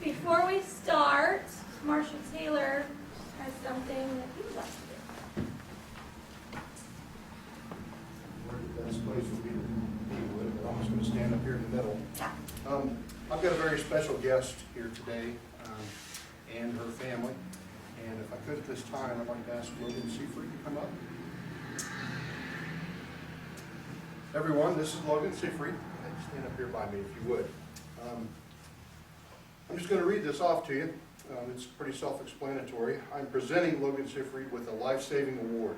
Before we start, Marshall Taylor has something that he would like to do. The best place would be to be with it, but I'm just going to stand up here in the middle. I've got a very special guest here today, and her family. And if I could at this time, I'd like to ask Logan Seafried to come up. Everyone, this is Logan Seafried. Stand up here by me if you would. I'm just going to read this off to you. It's pretty self-explanatory. I'm presenting Logan Seafried with a life-saving award.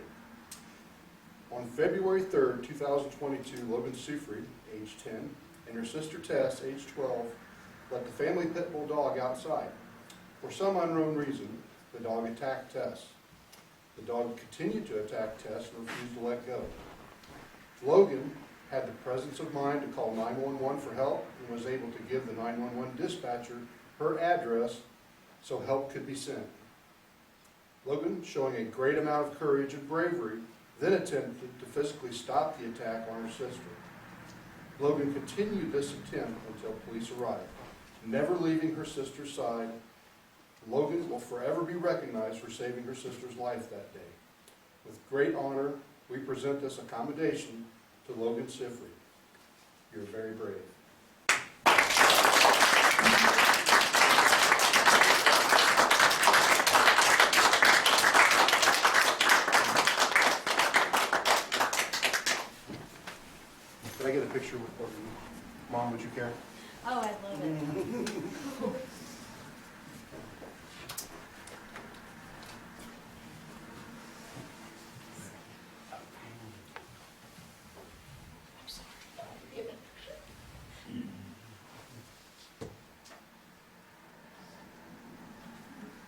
On February 3rd, 2022, Logan Seafried, age 10, and her sister Tess, age 12, let the family pit bull dog outside. For some unknown reason, the dog attacked Tess. The dog continued to attack Tess and refused to let go. Logan had the presence of mind to call 911 for help and was able to give the 911 dispatcher her address so help could be sent. Logan, showing a great amount of courage and bravery, then attempted to physically stop the attack on her sister. Logan continued this attempt until police arrived, never leaving her sister's side. Logan will forever be recognized for saving her sister's life that day. With great honor, we present this accommodation to Logan Seafried. You're very brave. Can I get a picture with both of you? Mom, would you care? Oh, I love it.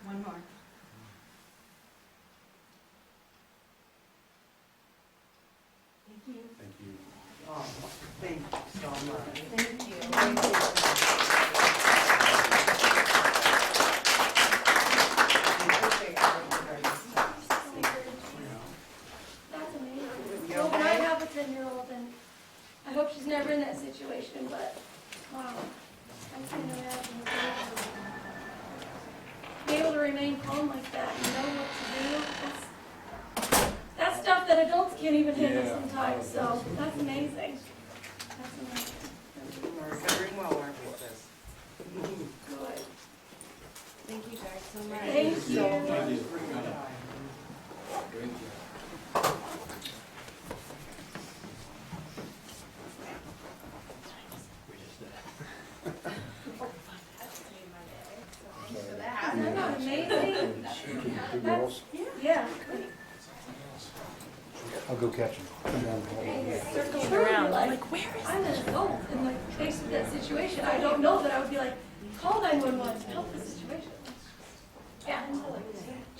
One more. Thank you. Thank you. Oh, thank you so much. Thank you. That's amazing. Well, when I have a 10-year-old, and I hope she's never in that situation, but wow, I can't imagine. Be able to remain calm like that and know what to do, that's stuff that adults can't even handle sometimes, so that's amazing. That's amazing. We're recovering well, aren't we, sis? Good. Thank you guys so much. Thank you. So much for your time. Great job. Isn't that amazing? Two girls. Yeah. I'll go catch them. Circling around, like, where is I'm an adult in like faced with that situation. I don't know that I would be like, call 911 to help this situation. Yeah.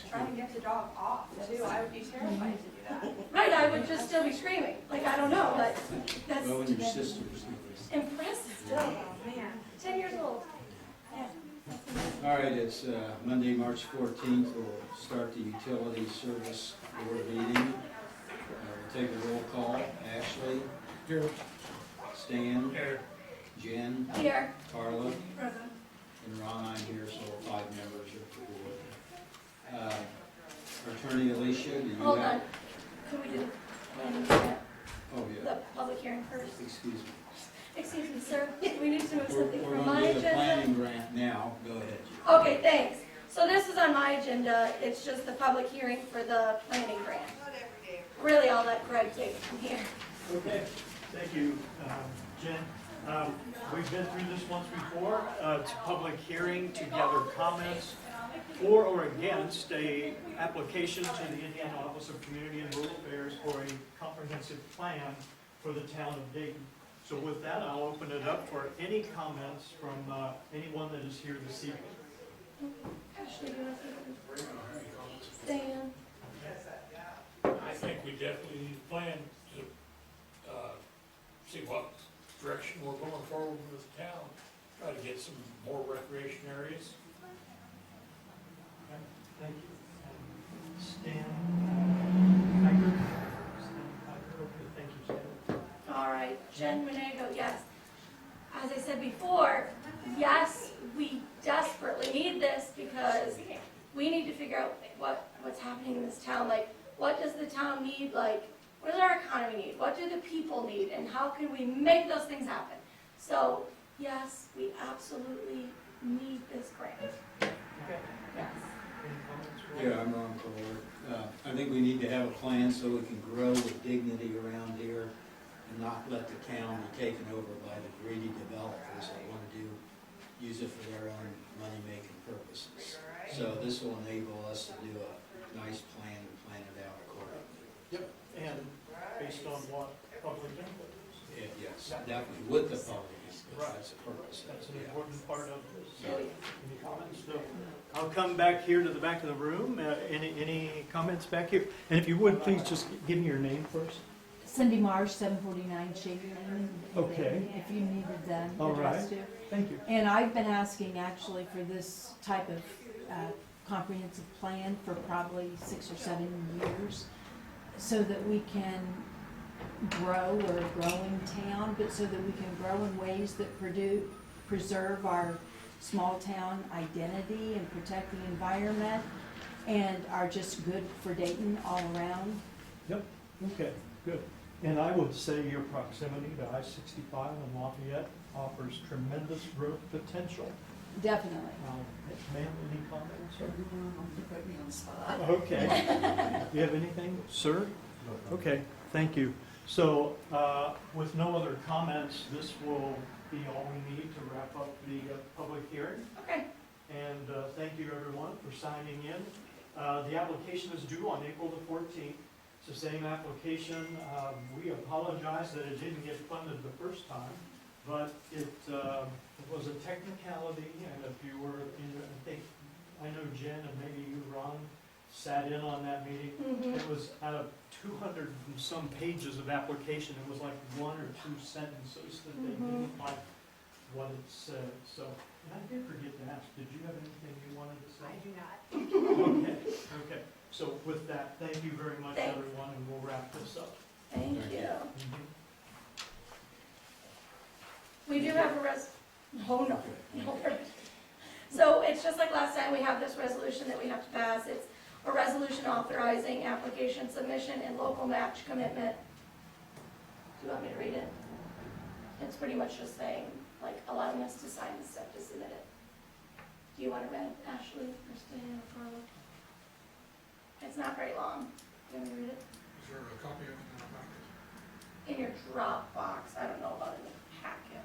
Trying to get the dog off too. I would be terrified to do that. Right, I would just still be screaming. Like, I don't know, but that's Well, and your sister's. impressive still. Oh man. 10 years old. Yeah. All right, it's Monday, March 14th. We'll start the utility service board meeting. We'll take a roll call. Ashley. Here. Stan. Here. Jen. Here. Carla. Present. And Ron, I'm here, so 5 members are the board. Attorney Alicia, do you Hold on. have? Could we do planning grant, Oh, yeah. the public hearing first? Excuse me. Excuse me, sir. We need to move We're something from going my to do the planning agenda. grant now. Go ahead. Okay, thanks. So this is on my agenda. It's just the public hearing for the planning grant. Really, I'll let Craig take it from here. Okay, thank you, Jen. We've been through this once before. It's a public hearing to gather comments for or against a application to the Indiana Office of Community and Rural Affairs for a comprehensive plan for the town of Dayton. So with that, I'll open it up for any comments from anyone that is here this evening. Ashley, you want to say something? Stan? I think we definitely need a plan to see what direction we're going forward with the town. Try to get some more recreation areas. Thank you. Stan Kiger? Stan Kiger, okay, thank you, Stan. All right, Jen Monago, yes. As I said before, yes, we desperately desperately need this because we need to figure out what's happening in this town. Like, what does the town need? Like, what does our economy need? What do the people need? And how can we make those things happen? So, yes, we absolutely need this grant. Okay. Yes. Any comments? Yeah, I'm on board. I think we need to have a plan so we can grow with dignity around here and not let the town be taken over by the greedy developers that want to use it for their own money-making purposes. So this will enable us to do a nice plan and plan it out accordingly. And based on what public input is. Yes, definitely with the public, because that's the purpose. That's an Yeah. important part of this. Oh, yeah. Any comments? No. I'll come back here to the back of the room. Any comments back here? And if you would, please just give me your name first. Cindy Marsh, 749 Shady Lane. Okay. If you needed them All addressed right. to. Thank you. And I've been asking actually for this type of comprehensive plan for probably 6 or 7 years, so that we can grow. We're a growing town, but so that we can grow in ways that preserve our small town identity and protect the environment and are just good for Dayton all around. Yep. Okay, good. And I would say your proximity to I-65 and Lafayette offers tremendous growth potential. Definitely. Ma'am, any comments? Put me on the spot. Okay. You have anything, sir? Okay, thank you. So, with no other comments, this will be all we need to wrap up the public hearing. Okay. And thank you, everyone, for signing in. The application is due on April the 14th. It's the same application. We apologize that it didn't get funded the first time, but it was a technicality, and if you were, I know Jen and maybe you, Ron, sat in on that meeting. Mhm. It was out of 200 and some pages of application, it was like 1 or 2 sentences that they didn't like what it said. So, and I did forget to ask, did you have anything you wanted to say? I do not. Okay, okay. So with that, thank you very much, Thanks. everyone, and we'll wrap this up. Thank Thank you. you. We do have a oh no. So it's just like last time, we have this resolution that we have to pass. It's a resolution authorizing application submission and local match commitment. Do you want me to read it? It's pretty much just saying, like, allowing us to sign the step to submit it. Do you want it read, Ashley, Christine, or Carla? It's not very long. Do you want me to read it? Is there a copy of it in the packet? In your Dropbox. I don't know about in the packet.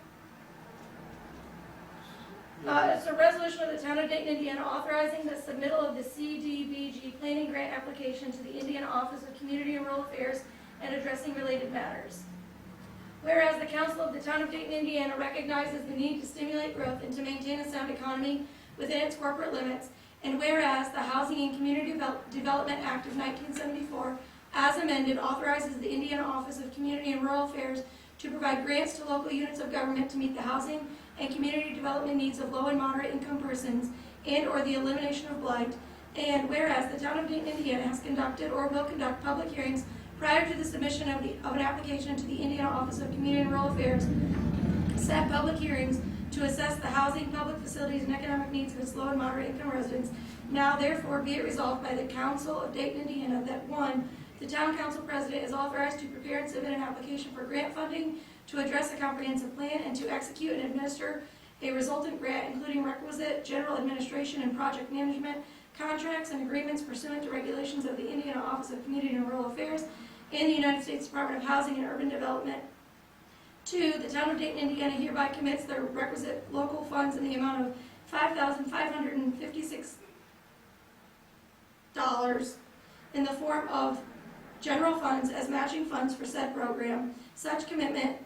It's a resolution of the Town of Dayton, Indiana, authorizing the submittal of the CDBG planning grant application to the Indiana Office of Community and Rural Affairs and addressing related matters. Whereas the Council of the Town of Dayton, Indiana recognizes the need to stimulate growth and to maintain a sound economy within its corporate limits, and whereas the Housing and Community Development Act of 1974, as amended, authorizes the Indiana Office of Community and Rural Affairs to provide grants to local units of government to meet the housing and community development needs of low and moderate income persons and/or the elimination of blight, and whereas the Town of Dayton, Indiana has conducted or will conduct public hearings prior to the submission of an application to the Indiana Office of Community and Rural Affairs, set public hearings to assess the housing, public facilities, and economic needs of its low and moderate income residents. Now therefore be it resolved by the Council of Dayton, Indiana, that 1, the Town Council President is authorized to prepare and submit an application for grant funding to address a comprehensive plan and to execute and administer a resultant grant, including requisite general administration and project management, contracts and agreements pursuant to regulations of the Indiana Office of Community and Rural Affairs and the United States Department of Housing and Urban Development. 2, the Town of Dayton, Indiana hereby commits the requisite local funds in the amount of $5,556 in the form of general funds as matching funds for said program. Such commitment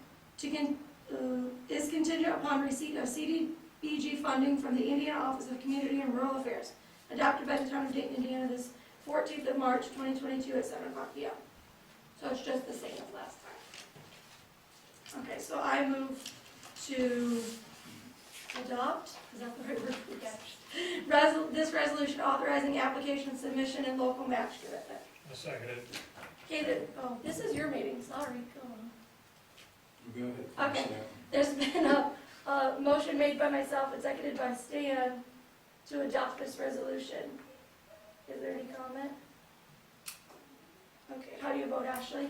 is contingent upon receipt of CDBG funding from the Indiana Office of Community and Rural Affairs, adopted by the Town of Dayton, Indiana, this 14th of March, 2022 at 7 o'clock p.m. So it's just the same as last time. Okay, so I move to adopt, is that the right word? This resolution authorizing application submission and local match commitment. I second it. Okay, this is your meeting, sorry, go on. Go ahead. Okay. There's been a motion made by myself and seconded by Stan to adopt this resolution. Is there any comment? Okay, how do you vote, Ashley?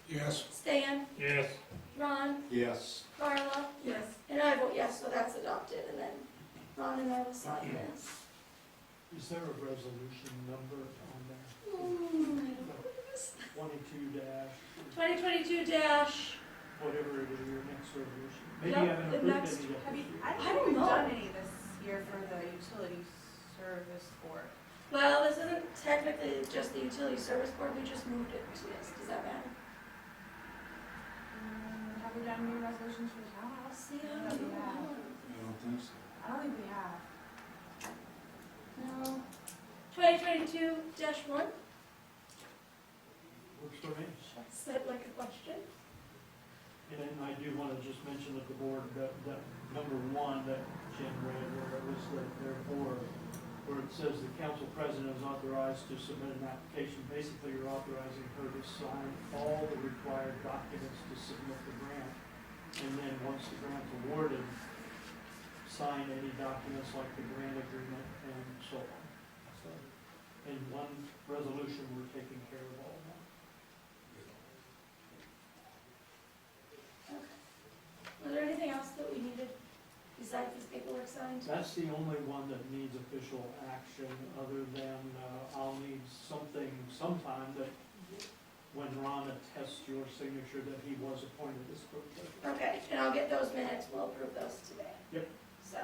Yes. Stan? Yes. Ron? Yes. Carla? Yes. And I vote yes, so that's adopted, and then Ron and I will sign this. Is there a resolution number on there? Ooh, I don't know what it is. 22 dash, 2022 dash, whatever it is, your next resolution. Maybe Yep, you haven't the approved next- any yet. Have you, this year. I I don't don't think we've know. done any this year for the utility service board. well, this isn't technically just the utility service board, we just moved it to this, does that matter? Have we done new resolutions for the townhouse? See, I That don't we know. have. I don't think so. I don't think we have. No. 2022-1, Works for me. said like a question. And I do want to just mention that the board, that number one that Jen read, where it was that therefore, where it says the council president is authorized to submit an application. Basically, you're authorizing her to sign all the required documents to submit the grant. And then once the grant's awarded, sign any documents like the grant agreement and so on. So, in one resolution, we're taking care of all that. Was there anything else that we needed besides this paperwork signed? That's the only one that needs official action, other than, I'll need something sometime that, when Ron attests your signature that he was appointed as clerk treasurer. Okay, and I'll get those minutes, we'll approve those today. Yep. So,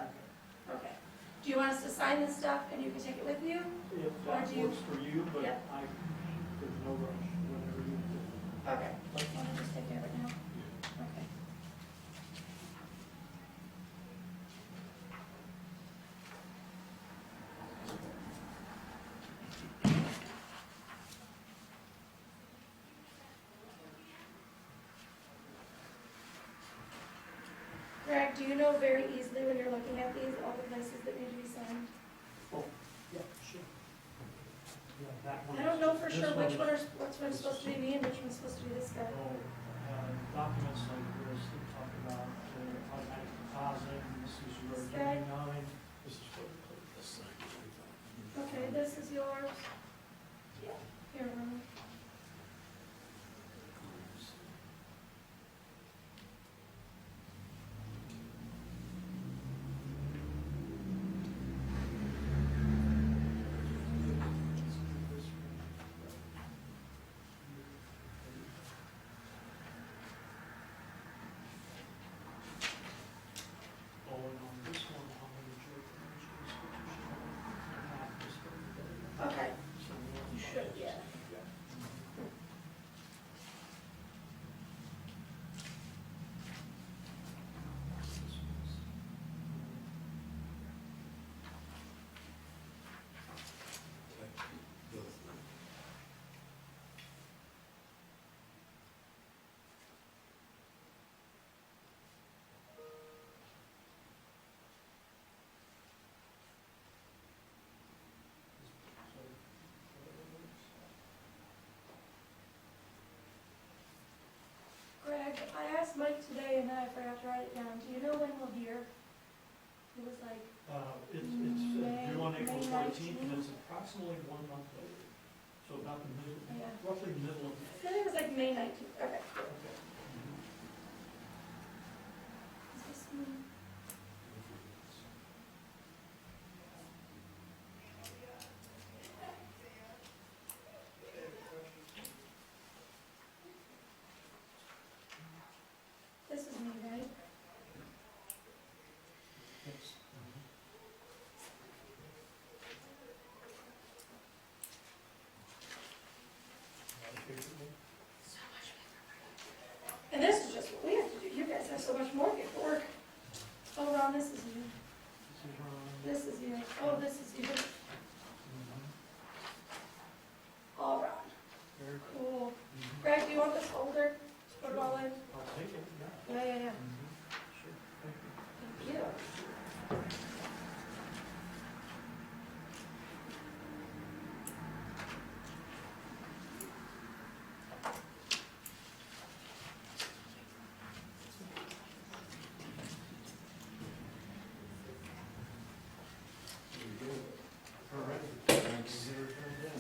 okay. Do you want us to sign this stuff and you can take it with you? If Or that do you- works for you, but Yep. there's no rush, whenever you do. Okay. Want to just take care of it now? Okay. Greg, do you know very easily when you're looking at these, all the places that need to be signed? Yeah, sure. Yeah, that one. I don't know for This sure which one one are, which one's supposed to be me and which one's supposed to be this guy. Documents like this that talk about automatic deposit, and this is your This guy? W-9. This is what this thing. Okay, this is yours. Here, Ron. Oh, and on this one, I'll need your permission, so you should have this for everybody. Okay, So we'll- you should, yeah. Greg, I asked Mike today and then I forgot to write it down. Do you know when we'll hear? It was like, It's May- due on April May 14th, and 19th. it's approximately 1 month later. So about the middle, Yeah. roughly the middle of I May. think it was like May 19th. Okay, cool. Okay. Is this one? This is me, right? Yes. And this is just what we have to do. You guys have so much more paperwork. Oh, Ron, this is you. This is Ron. This is you. Oh, this is you. Mhm. All Ron. Very Cool. Mhm. Greg, do you want this folder? Just put it all in? I'll take it, yeah. Yeah. Mhm. Sure, thank you. Thank you.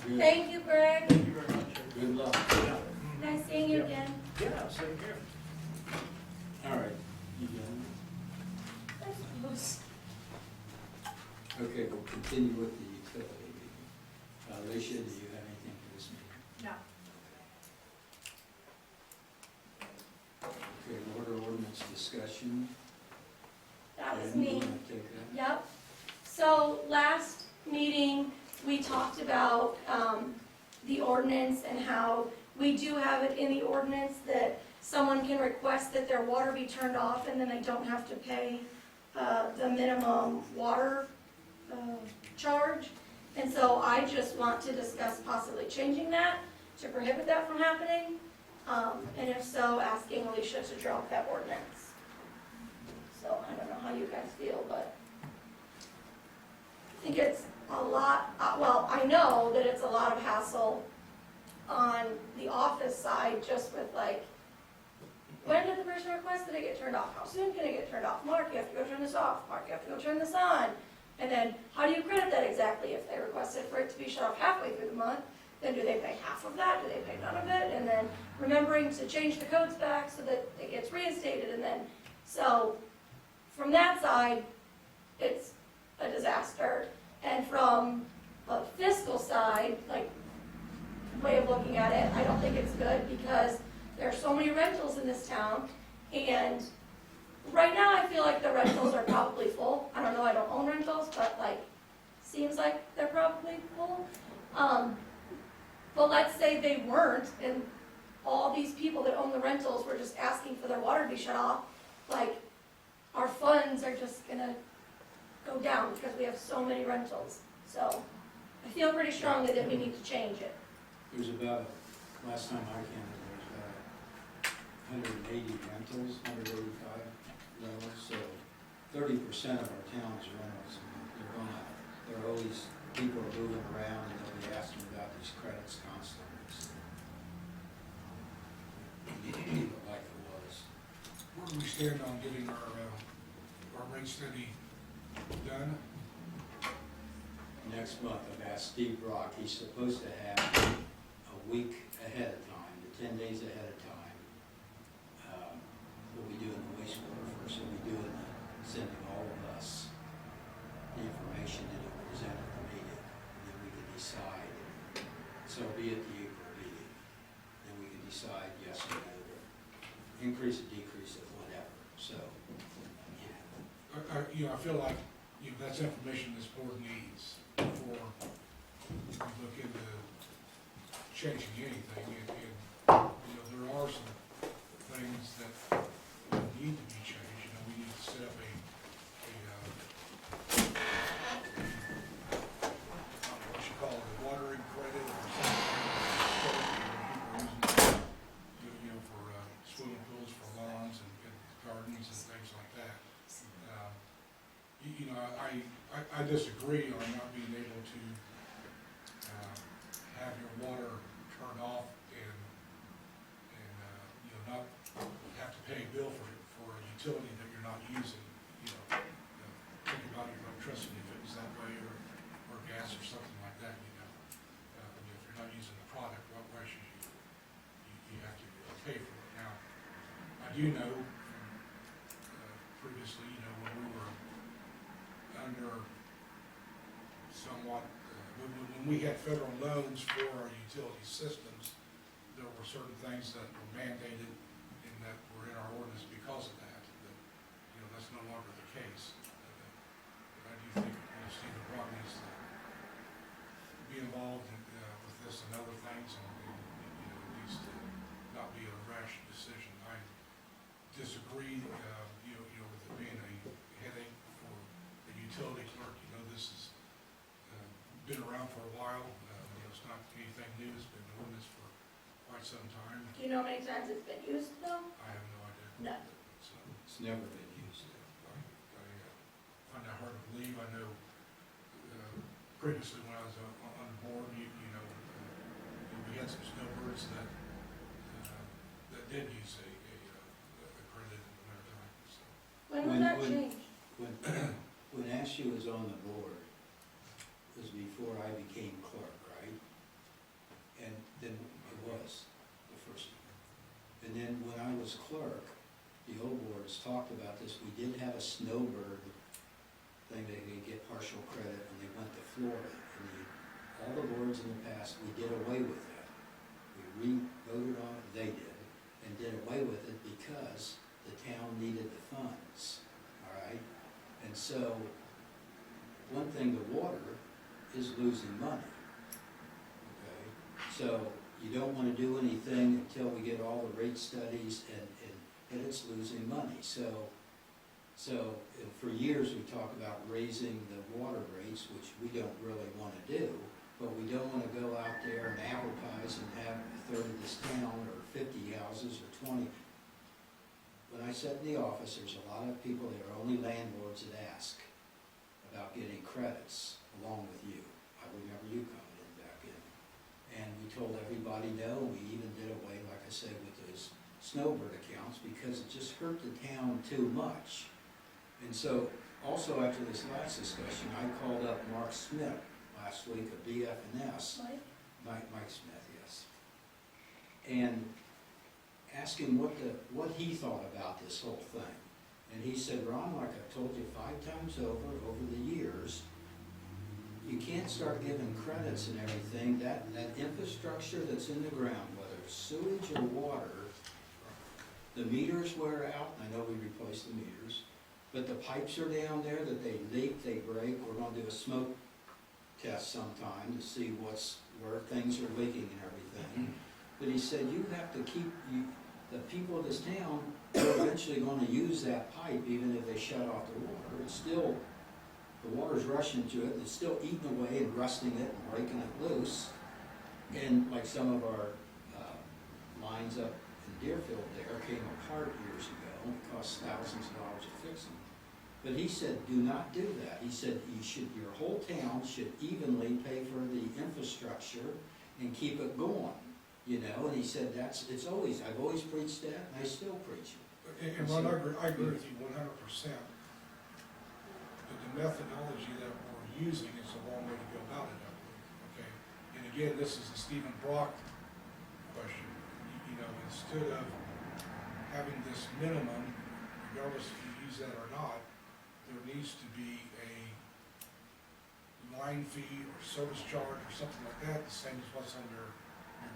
Good. Thank you, Greg. Thank you very much. Good luck. Yeah. Nice seeing you again. Yeah, same here. All right, you done? I suppose. Okay, we'll continue with the utility meeting. Alicia, do you have anything for this meeting? No. Okay, water ordinance discussion. That was Jen, you me. wanna take that? Yep. So last meeting, we talked about the ordinance and how we do have it in the ordinance that someone can request that their water be turned off and then they don't have to pay the minimum water charge. And so I just want to discuss possibly changing that to prohibit that from happening. And if so, asking Alicia to drop that ordinance. So I don't know how you guys feel, but I think it's a lot, well, I know that it's a lot of hassle on the office side, just with like, when did the person request that it get turned off? How soon can it get turned off? Mark, you have to go turn this off. Mark, you have to go turn this on. And then, how do you credit that exactly? If they requested for it to be shut off halfway through the month, then do they pay half of that? Do they pay none of it? And then remembering to change the codes back so that it gets reinstated, and then, so, from that side, it's a disaster. And from a fiscal side, like, way of looking at it, I don't think it's good because there are so many rentals in this town, and right now I feel like the rentals are probably full. I don't know, I don't own rentals, but like, seems like they're probably full. But let's say they weren't, and all these people that own the rentals were just asking for their water to be shut off, like, our funds are just gonna go down because we have so many rentals. So I feel pretty strongly that we need to change it. There's about, last time I counted, there was about 180 rentals, 185 rentals, so 30% of our town's rentals. They're gonna, there are always, people are moving around and they'll be asking about these credits constantly. So we need to keep it like it was. Where do we stand on getting our rate study done? Next month, I've asked Steve Brock, he's supposed to have a week ahead of time, to 10 days ahead of time. We'll be doing the wastewater first, so we'll be doing sending all of us the information that he'll present at the meeting, and then we can decide. So it'll be at the April meeting, then we can decide yes or no, or increase or decrease it, whatever, so, yeah. I feel like, that's information this board needs before we look into changing anything. There are some things that need to be changed. We need to set up I don't know what you call it, a watering credit or something. For swimming pools, for lawns and gardens and things like that. I disagree on not being able to have your water turned off and not have to pay a bill for a utility that you're not using. Think about your electricity if it was that way, or gas or something like that. If you're not using the product, why should you have to pay for it? Now, I do know previously, when we were under somewhat, when we had federal loans for our utility systems, there were certain things that were mandated and that were in our ordinance because of that. But, that's no longer the case. But I do think Stephen Brock needs to be involved with this and other things, and it needs to not be a rash decision. I disagree, with it being a headache for the utility clerk. This has been around for a while. It's not anything new. It's been doing this for quite some time. Do you know how many times it's been used though? I have no idea. No. So It's never been used. I find that hard to believe. I know previously when I was on the board, we had some snowbirds that did use a credit in the wintertime. So. When was that changed? When Ashley was on the board, it was before I became clerk, right? was clerk, the old boards talked about this, we did have a snowbird thing, they could get partial credit when they went to Florida. And all the boards in the past, we did away with that. We re-voted on it, they did, and did away with it because the town needed the funds, all right? And so, one thing, the water is losing money, okay? So, you don't wanna do anything until we get all the rate studies and it's losing money. So for years, we talked about raising the water rates, which we don't really wanna do, but we don't wanna go out there and advertise and have a third of this town, or 50 houses, or 20. When I sat in the office, there's a lot of people, there are only landlords that ask about getting credits along with you. I remember you coming in back in. And we told everybody no, we even did away, like I said, with those snowbird accounts, because it just hurt the town too much. And so, also after this last discussion, I called up Mark Smith last week of BF&S. Mike Smith, yes. And asked him what he thought about this whole thing. And he said, Ron, like I've told you 5 times over the years, you can't start giving credits and everything. That infrastructure that's in the ground, whether it's sewage or water, the meters wear out. I know we replaced the meters, but the pipes are down there that they leak, they break. We're gonna do a smoke test sometime to see where things are leaking and everything. But he said, you have to keep, the people of this town are eventually gonna use that pipe even if they shut off the water. It's still, the water's rushing to it, it's still eating away and rusting it and breaking it loose. And like some of our lines up in Deerfield there came apart years ago, it cost thousands of dollars to fix them. But he said, do not do that. He said, your whole town should evenly pay for the infrastructure and keep it going, you know? And he said, I've always preached that, and I still preach it. And Ron, I agree with you 100%. But the methodology that we're using is the wrong way to go about it, I believe, okay? And again, this is a Stephen Brock question. You know, instead of having this minimum, regardless if you use that or not, there needs to be a line fee or service charge or something like that, the same as what's on your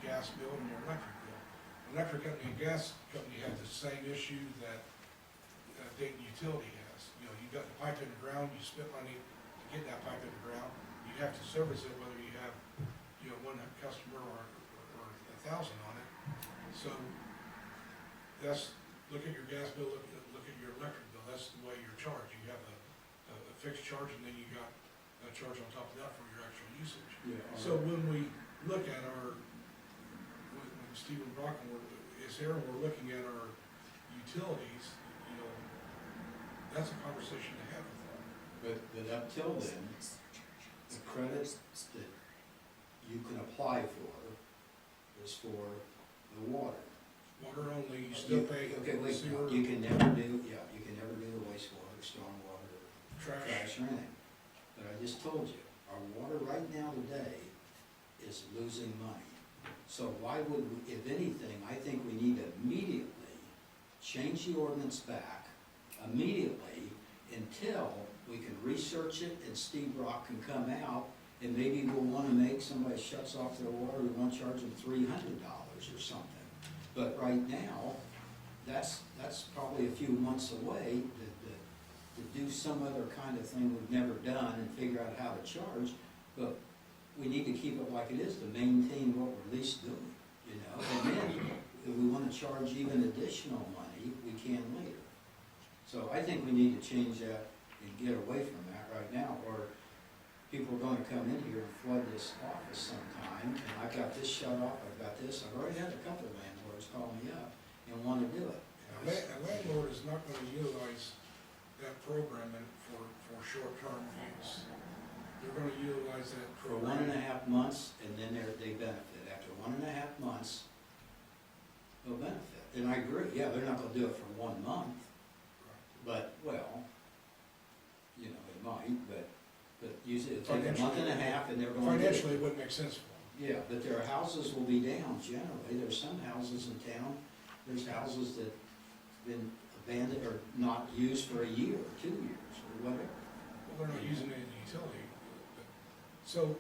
gas bill and your electric bill. Electric company and gas company have the same issue that Dayton Utility has. You know, you've got the pipe in the ground, you spend money to get that pipe in the ground, you have to service it whether you have, you know, 1 customer or 1,000 on it. So that's, look at your gas bill, look at your electric bill, that's the way you're charged. You have a fixed charge and then you got a charge on top of that for your actual usage. Yeah, So when we look at when Stephen Brocken is here and we're looking at our utilities, you know, that's a conversation to have with them. But up till then, the credit that you can apply for is for the water. Water only, you still pay Okay, wait, sewer, you can never do the wastewater, stormwater, trash. trash or anything. But I just told you, our water right now today is losing money. So why would we, if anything, I think we need to immediately change the ordinance back immediately until we can research it and Steve Brock can come out and maybe we'll want to make, somebody shuts off their water, we want to charge them $300 or something. But right now, that's probably a few months away to do some other kind of thing we've never done and figure out how to charge. But we need to keep it like it is to maintain what we're at least doing, you know? And then if we want to charge even additional money, we can later. So I think we need to change that and get away from that right now, or people are gonna come in here and flood this office sometime, and I've got this shut off, I've got this, I've already had a couple of landlords call me up and wanna do it. A landlord is not gonna utilize that program for short-term use. They're gonna utilize that For program. 1.5 months, and then they benefit. After 1.5 months, they'll benefit. And I agree, yeah, they're not gonna do it for 1 month, but, well, you know, they might, but usually it'll take a month and a half and they're going to. Financially, it wouldn't make sense for them. Yeah, but their houses will be down generally. There's some houses in town, there's houses that been abandoned or not used for a year or 2 years or whatever. Well, they're not using it in the utility. So,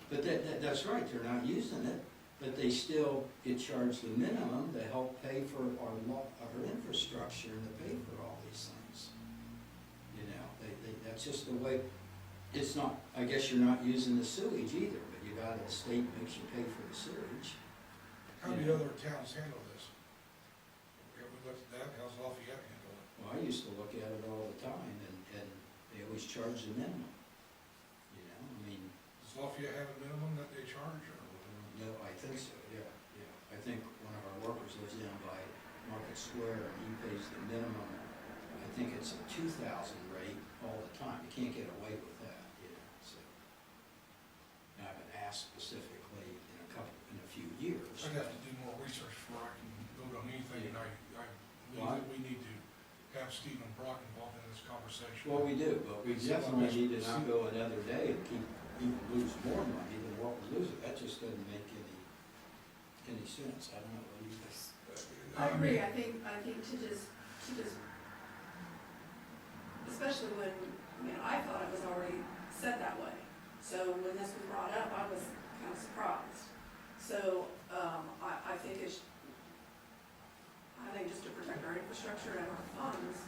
But that's right, they're not using it, but they still get charged the minimum to help pay for our infrastructure and to pay for all these things. You know, that's just the way, it's not, I guess you're not using the sewage either, but you got a state makes you pay for the sewage. how do other towns handle this? Have we looked at that? How's Lafayette handle it? Well, I used to look at it all the time, and they always charge the minimum. You know, I mean, Does Lafayette have a minimum that they charge, or? no, I think so, yeah. I think one of our workers lives down by Market Square, and he pays the minimum, I think it's a 2,000 rate all the time. You can't get away with that, you know, so. Now, I haven't asked specifically in a few years. I'd have to do more research before I can vote on anything, and I believe Well, that we need to have Stephen Brock involved in this conversation. Well, we do, but we definitely need to not go another day and even lose more money than what we're losing. That just doesn't make any sense. I don't know what you think. I agree, I think to just, especially when, I thought it was already said that way. So when this was brought up, I was kind of surprised. So, I think just to protect our infrastructure and our funds,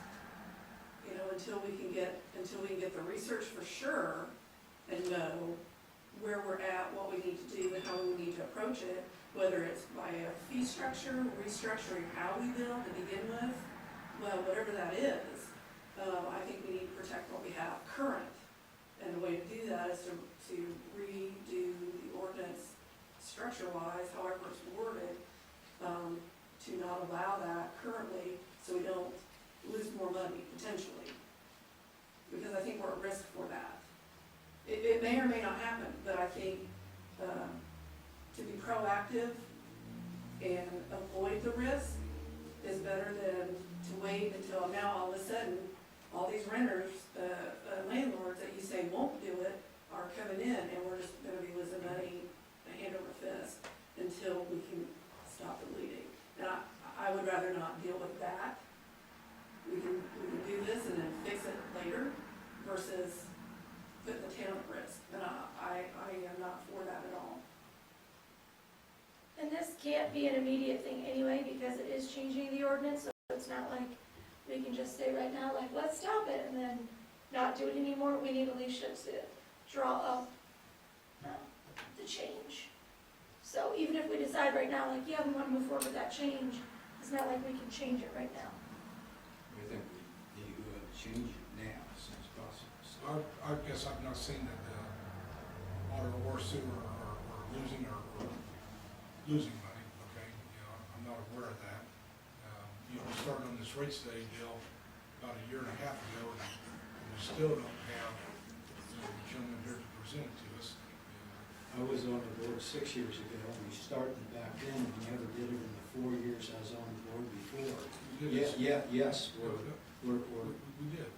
until we can get the research for sure and know where we're at, what we need to do, and how we need to approach it, whether it's by a fee structure, restructuring how we build to begin with, well, whatever that is, I think we need to protect what we have current. And the way to do that is to redo the ordinance structure-wise, however it's worded, to not allow that currently, so we don't lose more money potentially. Because I think we're at risk for that. It may or may not happen, but I think to be proactive and avoid the risk is better than to wait until now all of a sudden, all these renters, landlords that you say won't do it are coming in, and we're just gonna be losing money hand over fist until we can stop the bleeding. And I would rather not deal with that. We can do this and then fix it later versus putting the town at risk. And I am not for that at all. And this can't be an immediate thing anyway, because it is changing the ordinance, so it's not like we can just say right now, like, let's stop it, and then not do it anymore. We need Alicia to draw up the change. So even if we decide right now, like, yeah, we want to move forward with that change, it's not like we can change it right now. I think we need to go ahead and change it now as soon as possible. So, I guess I've not seen that the water or sewer are losing losing money, okay? I'm not aware of that. We started on this rate study deal about a year and a half ago, and we still don't have the gentleman here to present it to us. I was on the board 6 years ago, and we started back then, we never did it in the 4 years I was on the board before. We did this. Yes, We did.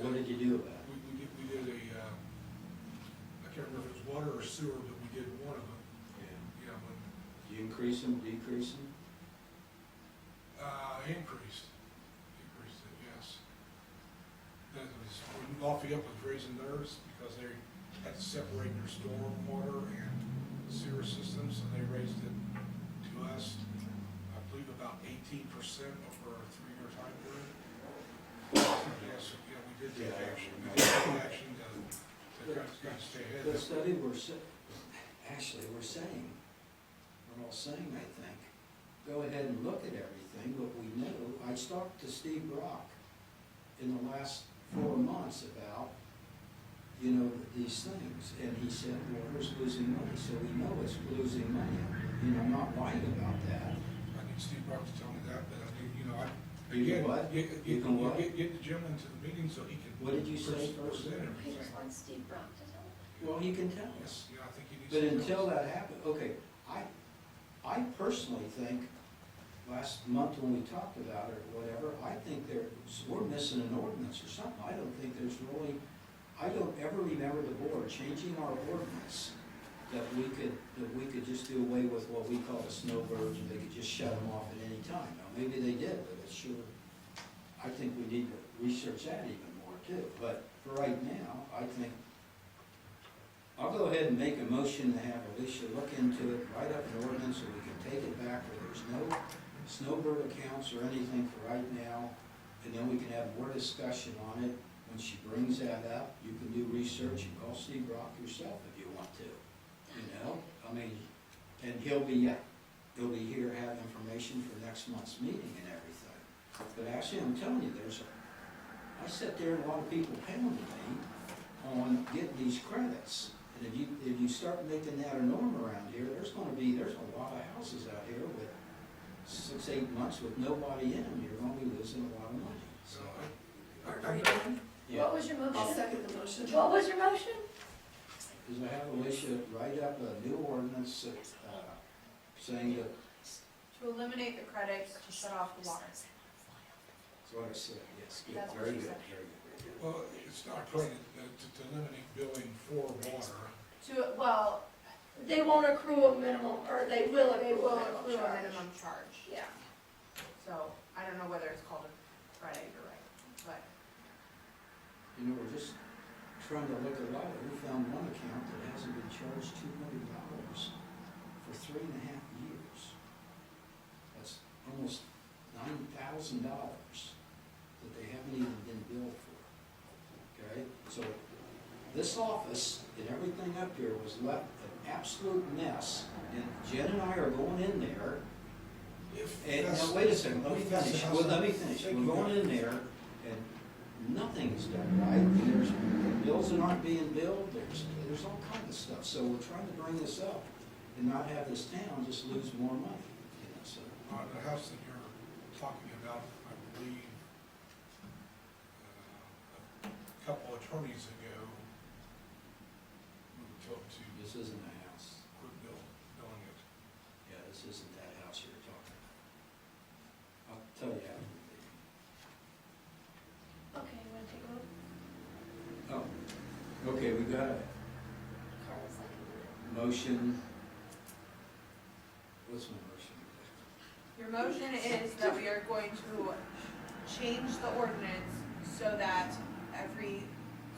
what did you do about it? We did I can't remember if it was water or sewer, but we did one of them. Yeah. Yeah, but, Did you increase them, decrease them? increased it, yes. That was, when Lafayette was raising theirs, because they had to separate their storm water and sewer systems, so they raised it to us, I believe about 18% over a 3-year time period. Yes, yeah, we did take action, to kind of stay ahead. The study actually, we're saying, we're all saying, I think, go ahead and look at everything, but we know, I talked to Steve Brock in the last 4 months about, these things, and he said, water's losing money, so we know it's losing money. I'm not lying about that. I need Steve Brock to tell me that, but I think, You can what? Get the gentleman to the meeting so he can. What did you say first? Present He everything. just wants Steve Brown to tell him. Well, he can tell Yes, us. I think he needs. But to until tell us. that happens, okay, I personally think, last month when we talked about it or whatever, I think we're missing an ordinance or something. I don't think I don't ever remember the board changing our ordinance that we could just do away with what we call the snowbirds, and they could just shut them off at any time. Now, maybe they did, but it's sure, I think we need to research that even more too. But for right now, I think, I'll go ahead and make a motion to have Alicia look into it, write up an ordinance so we can take it back where there's no snowbird accounts or anything for right now, and then we can have more discussion on it. When she brings that up, you can do research and call Steve Brock yourself if you want to, you know? I mean, and he'll be here, have information for next month's meeting and everything. But actually, I'm telling you, I sit there and a lot of people pounding me on getting these credits. And if you start making that a norm around here, there's a lot of houses out here with 6-8 months with nobody in them, you're gonna be losing a lot of money, so. Are you done? Yeah. What was your I'll motion? second the motion. What was your motion? Is I have Alicia write up a new ordinance, saying that, To eliminate the credits to shut off the water. that's what I said, yes, good, That's what very she good, said. very good, very good. Well, it's not credit, to eliminate billing for water. Well, They won't accrue a minimum, or they will they accrue will a accrue a charge. minimum charge. Yeah. So I don't know whether it's called a credit, you're right, but You know, we're just trying to look at a lot, we found one account that hasn't been charged $200 for 3.5 years. That's almost $9,000 that they haven't even been billed for, okay? So this office and everything up here was left an absolute mess, and Jen and I are going in there, and, now, wait a second, let me finish, well, let me finish, we're going in there, and nothing's done right, and there's bills that aren't being billed, there's all kinds of stuff, so we're trying to bring this up and not have this town just lose more money, you know, so. The house that you're talking about, I believe, a couple attorneys ago, we were told to This isn't a house, quit billing it. yeah, this isn't that house you're talking about. I'll tell you after the meeting. Okay, you wanna take a vote? Oh, okay, we got a Carla's like, motion. What's my motion? your motion is that we are going to change the ordinance so that every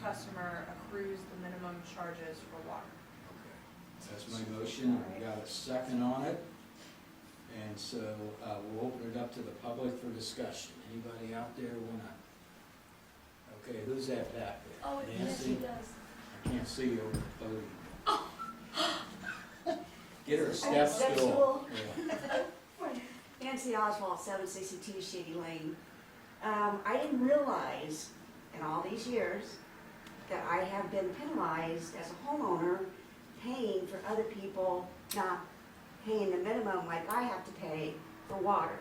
customer accrues the minimum charges for water. Okay, that's my motion, we got a second on it. And so, we'll open it up to the public for discussion. Anybody out there wanna? Okay, who's that back there? oh, yes, he Nancy? does. I can't see you over the podium. Get her a step Step stool. stool. Yeah. Nancy Oswald, 762 Shady Lane. I didn't realize in all these years that I have been penalized as a homeowner paying for other people not paying the minimum like I have to pay for water.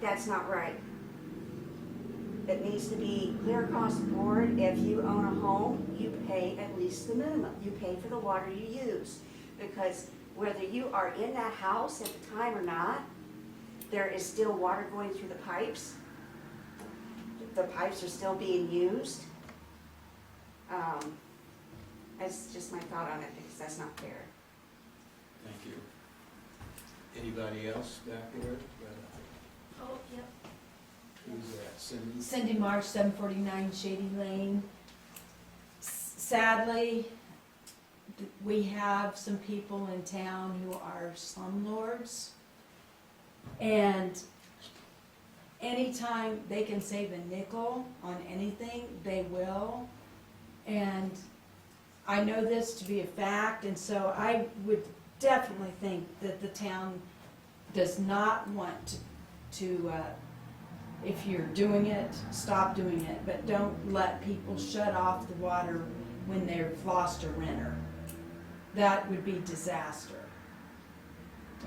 That's not right. It needs to be clear across the board. If you own a home, you pay at least the minimum. You pay for the water you use. Because whether you are in that house at the time or not, there is still water going through the pipes. The pipes are still being used. That's just my thought on it, because that's not fair. Thank you. Anybody else back there? Oh, yep. Who's that, Cindy? Cindy Marsh, 749 Shady Lane. Sadly, we have some people in town who are slumlords. And anytime they can save a nickel on anything, they will. And I know this to be a fact, and so I would definitely think that the town does not want to if you're doing it, stop doing it, but don't let people shut off the water when they've lost a renter. That would be disaster.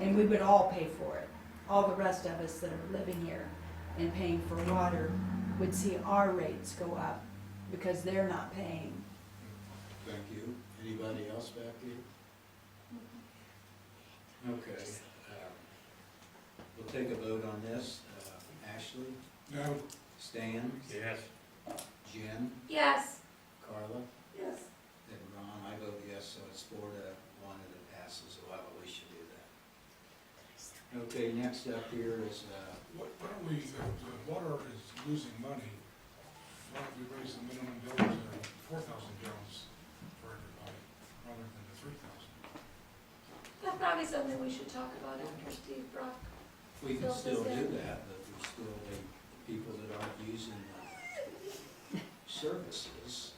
And we would all pay for it. All the rest of us that are living here and paying for water would see our rates go up because they're not paying. Thank you. Anybody else back here? Okay. We'll take a vote on this. Ashley? No, Stan? Yes. Jen? Yes. Carla? Yes. And Ron? I vote yes, so it's 4-0. Okay, next up here is, Why don't we, if the water is losing money, why don't we raise the minimum bill to 4,000 gallons for everybody, rather than the 3,000? That's probably something we should talk about after Steve Brock. we can Bill still says do that. that, but there's still the people that aren't using the services.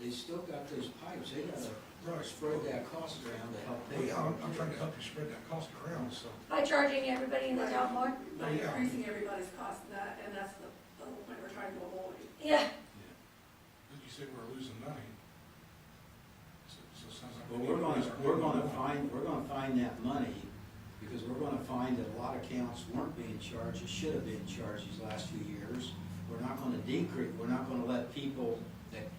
They still got those pipes, they gotta Right. spread that cost around to help Well, pay. yeah, I'm trying to help you spread that cost around, so. By charging everybody in the town more? By Yeah. increasing everybody's cost, and that's the whole point we're trying to avoid. Yeah, But you said we're losing money. So it sounds like. Well, we need to raise our we're minimum gonna find that money, because we're gonna find that a lot of accounts weren't being charged, or should have been charged these last few years. We're not gonna decrease, we're not gonna let people that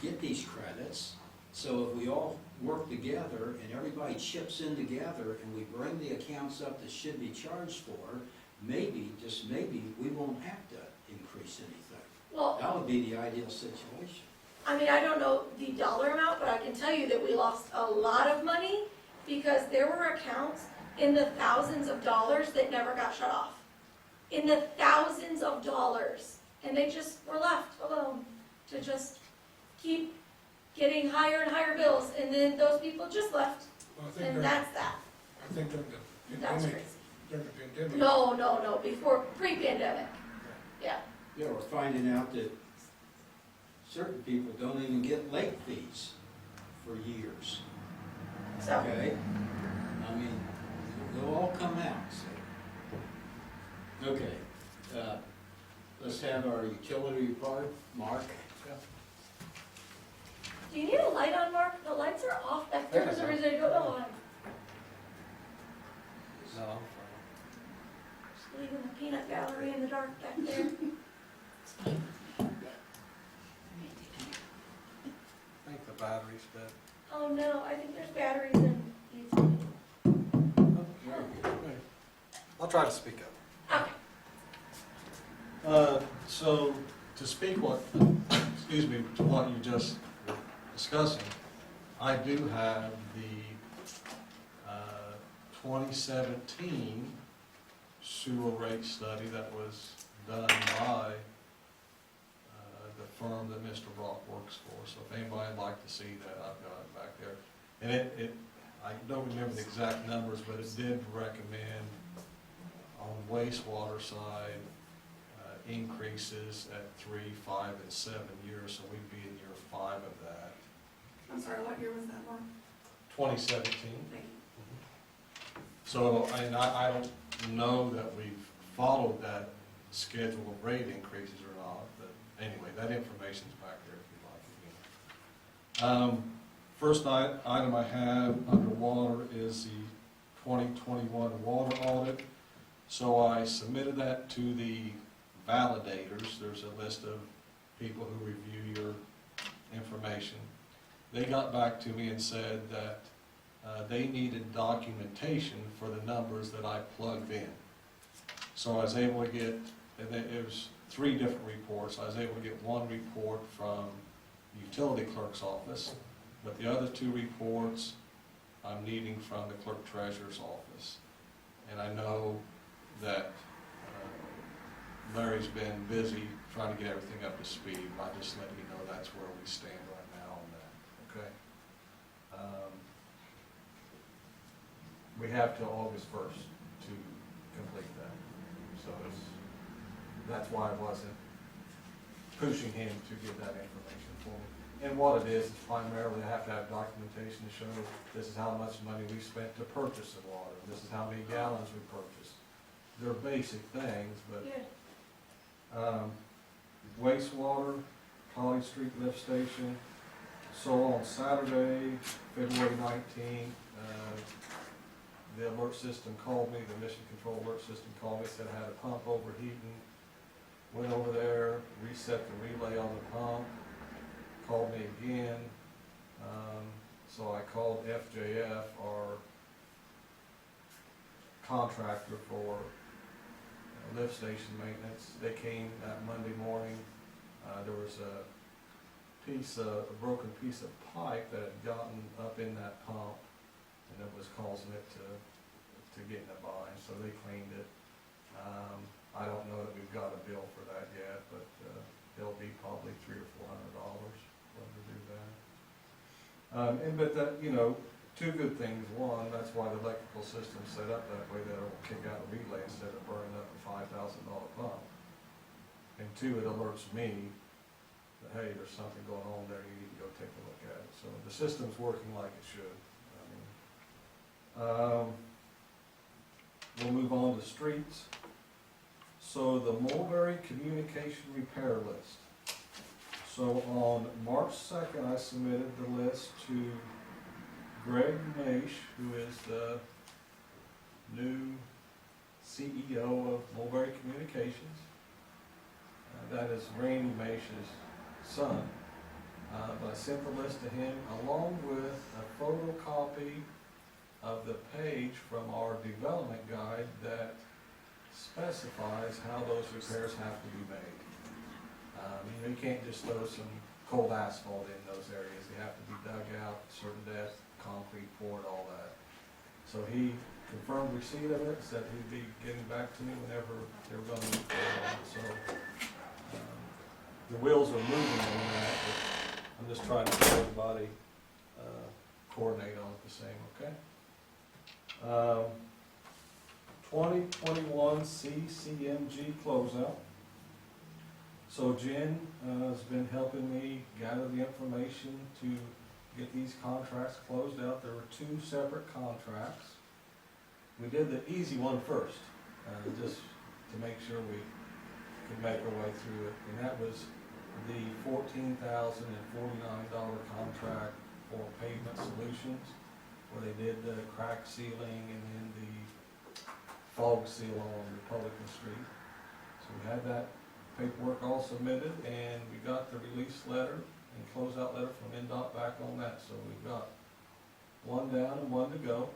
get these credits. So if we all work together and everybody chips in together and we bring the accounts up that should be charged for, maybe, just maybe, we won't have to increase anything. well, That would be the ideal situation. I mean, I don't know the dollar amount, but I can tell you that we lost a lot of money because there were accounts in the thousands of dollars that never got shut off. In the thousands of dollars. And they just were left alone to just keep getting higher and higher bills. And then those people just left. Well, I think And during, that's that. I think during the That's pandemic, crazy. during the pandemic. No, before, pre-pandemic. Yeah. Yeah, we're finding out that certain people don't even get late fees for years, So, okay? I mean, they'll all come out, so. Okay, let's have our utility report, Mark. do you need a light on, Mark? The lights are off back there for some reason. I don't know why. No. Just leaving the peanut gallery in the dark back there. I think the battery's dead. Oh no, I think there's batteries in these. Very good. I'll try to speak up. Okay. So, to speak excuse me, to what you just were discussing, I do have the 2017 sewer rate study that was done by the firm that Mr. Brock works for. So if anybody'd like to see that, I've got it back there. And I don't remember the exact numbers, but it did recommend on wastewater side increases at 3, 5, and 7 years, so we'd be in year 5 of that. I'm sorry, what year was that one? 2017. Thank you. So, and I don't know that we've followed that schedule of rate increases or not, but anyway, that information's back there if you'd like again. First item I have under water is the 2021 water audit. So I submitted that to the validators. There's a list of people who review your information. They got back to me and said that they needed documentation for the numbers that I plugged in. So I was able to get, and it was 3 different reports. I was able to get one report from the utility clerk's office, but the other 2 reports I'm needing from the clerk treasurer's office. And I know that Larry's been busy trying to get everything up to speed. I just let you know that's where we stand right now on that, okay? We have till August 1st to complete that. So that's why I wasn't pushing him to get that information for me. And what it is primarily I have to have documentation to show this is how much money we spent to purchase the water. This is how many gallons we purchased. They're basic things, but Yeah. wastewater, College Street Lift Station. So on Saturday, February 19th, the alert system called me, the mission control alert system called me, said I had a pump overheating. Went over there, reset the relay on the pump, called me again. So I called FJF, our contractor for lift station maintenance. They came that Monday morning. There was a broken piece of pipe that had gotten up in that pump, and it was causing it to get in a bind, so they cleaned it. I don't know that we've got a bill for that yet, but, it'll be probably $300 or $400 when we do that. But that, you know, two good things. One, that's why the electrical system's set up that way, that it'll kick out a relay instead of burning up a $5,000 pump. And two, it alerts me that, hey, there's something going on there, you need to go take a look at it. So the system's working like it should. We'll move on to streets. So the Mulberry Communication Repair List. So on March 2nd, I submitted the list to Greg Maish, who is the new CEO of Mulberry Communications. That is Randy Maish's son. But I sent the list to him along with a photocopy of the page from our development guide that specifies how those repairs have to be made. You know, you can't just throw some cold asphalt in those areas. They have to be dug out, certain depth, concrete poured, all that. So he confirmed receipt of it, said he'd be getting back to me whenever they were gonna move forward on it. So, the wheels are moving on that, but I'm just trying to get everybody, coordinate on it the same, okay? 2021 CCMG closeout. So Jen has been helping me gather the information to get these contracts closed out. There were two separate contracts. We did the easy one first, just to make sure we could make our way through it. And that was the $14,049 contract for Pavement Solutions, where they did the crack sealing and then the fog seal on Republican Street. So we had that paperwork all submitted, and we got the release letter and closeout letter from NDOT back on that. So we've got one down and one to go.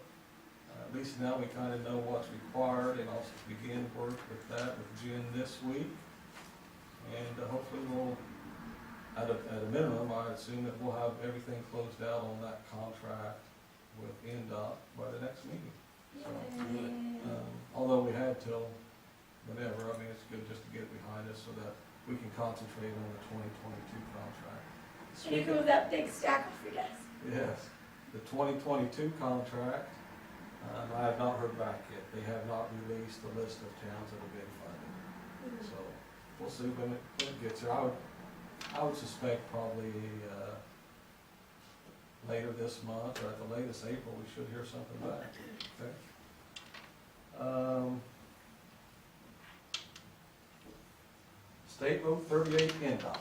At least now we kind of know what's required, and I'll begin work with that with Jen this week. And hopefully we'll, at a minimum, I assume that we'll have everything closed out on that contract with NDOT by the next meeting. So, although we had till whenever, I mean, it's good just to get it behind us so that we can concentrate on the 2022 contract. And you can move that big stack off your desk. Yes, the 2022 contract, I have not heard back yet. They have not released the list of towns that have been funded. So we'll see when it gets there. I would suspect probably later this month, or at the latest April, we should hear something back. Okay. State Road 38 NDOT.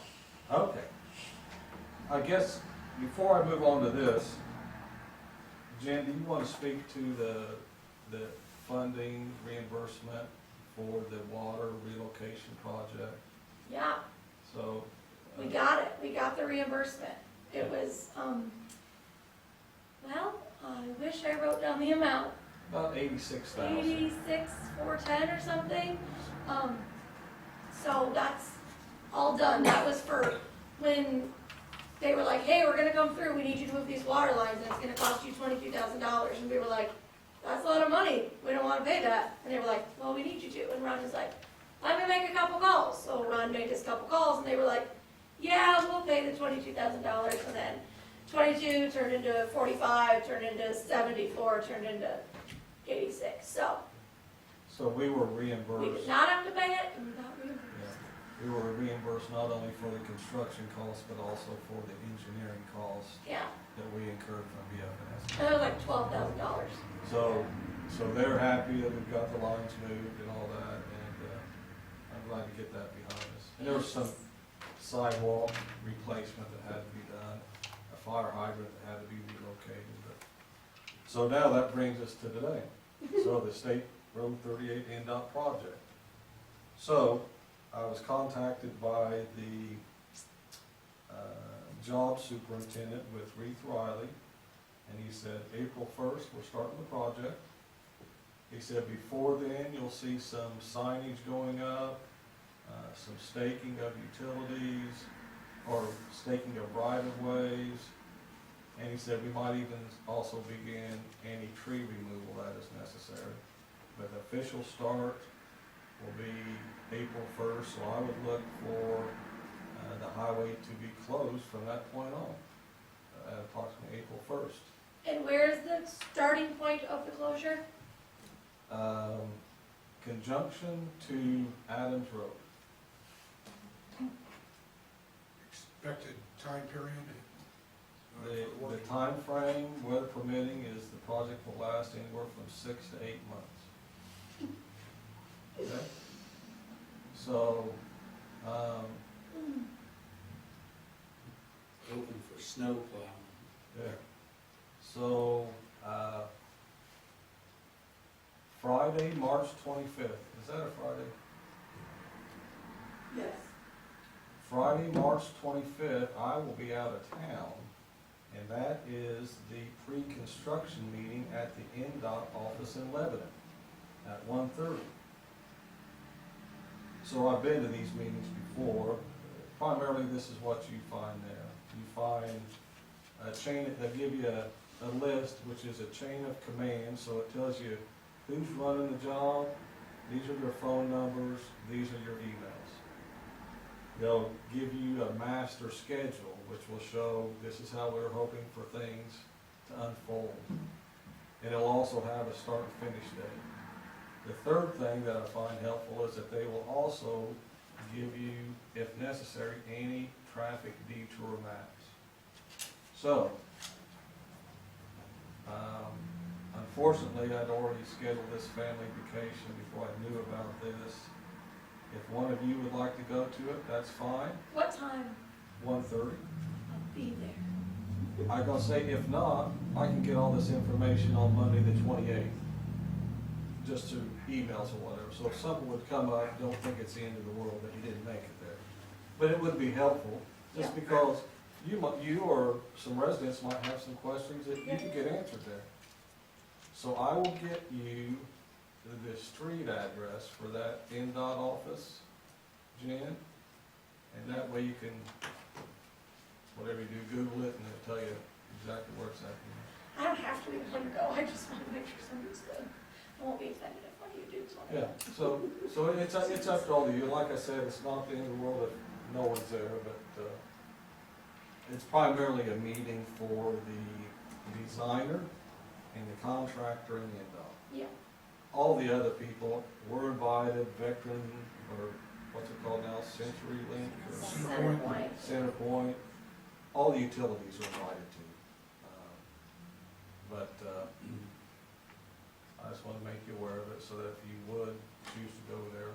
Okay. I guess before I move on to this, Jen, do you want to speak to the funding reimbursement for the water relocation project? Yeah, So. we got it. We got the reimbursement. It was, well, I wish I wrote down the amount. About 86,000. 86,410 or something. So that's all done. That was for when they were like, hey, we're gonna come through, we need you to move these water lines, and it's gonna cost you $22,000. And we were like, that's a lot of money, we don't wanna pay that. And they were like, well, we need you to. And Ron was like, I'm gonna make a couple calls. So Ron made his couple calls, and they were like, yeah, we'll pay the $22,000. And then 22 turned into 45, turned into 74, turned into 86. So we were We reimbursed. did not have to pay it, and we got reimbursed. We were reimbursed not only for the construction costs, but also for the engineering costs Yeah, that we incurred from BFS. and it was like $12,000. So they're happy that we've got the lines moved and all that, and I'm glad to get that behind us. And there was some sidewalk replacement that had to be done, a fire hydrant that had to be relocated. So now that brings us to today. So the State Road 38 NDOT project. So I was contacted by the job superintendent with Reith Riley, and he said, April 1st, we're starting the project. He said, before then, you'll see some signage going up, some staking of utilities, or staking of right-of-ways, And he said we might even also begin any tree removal that is necessary. But the official start will be April 1st, so I would look for the highway to be closed from that point on, at approximately April 1st. And where is the starting point of the closure? Conjunction to Adams Road. Expected time period? The time frame, weather permitting, is the project will last anywhere from 6 to 8 months. Okay? So, Open for snow plowing. yeah. So, Friday, March 25th, is that a Friday? Yes. Friday, March 25th, I will be out of town, and that is the pre-construction meeting at the NDOT office in Lebanon at 1:30. So I've been to these meetings before. Primarily, this is what you find there. You find a chain, they give you a list, which is a chain of command, so it tells you who's running the job, these are their phone numbers, these are your emails. They'll give you a master schedule, which will show this is how we're hoping for things to unfold. And it'll also have a start and finish date. The third thing that I find helpful is that they will also give you, if necessary, any traffic detour maps. So, unfortunately, I'd already scheduled this family vacation before I knew about this. If one of you would like to go to it, that's fine, What time? 1:30. I'll be there. I'm gonna say, if not, I can get all this information on Monday the 28th, just through emails or whatever. So if something would come up, don't think it's the end of the world that you didn't make it there. But it would be helpful, just Yeah. because you or some residents might have some questions that you could get answered there. So I will get you the street address for that NDOT office, Jen, and that way you can, whatever you do, Google it and it'll tell you exactly where it's at. I don't have to even want to go, I just want to make sure somebody's good. I won't be offended if one of you dudes want to Yeah, go. so it's up to all of you. Like I said, it's not the end of the world if no one's there, but it's primarily a meeting for the designer and the contractor and the NDOT. Yeah. All the other people were invited, Veteran, or what's it called now, CenturyLink, or Center point. CenterPoint, all the utilities are invited to. But I just want to make you aware of it, so that if you would choose to go there,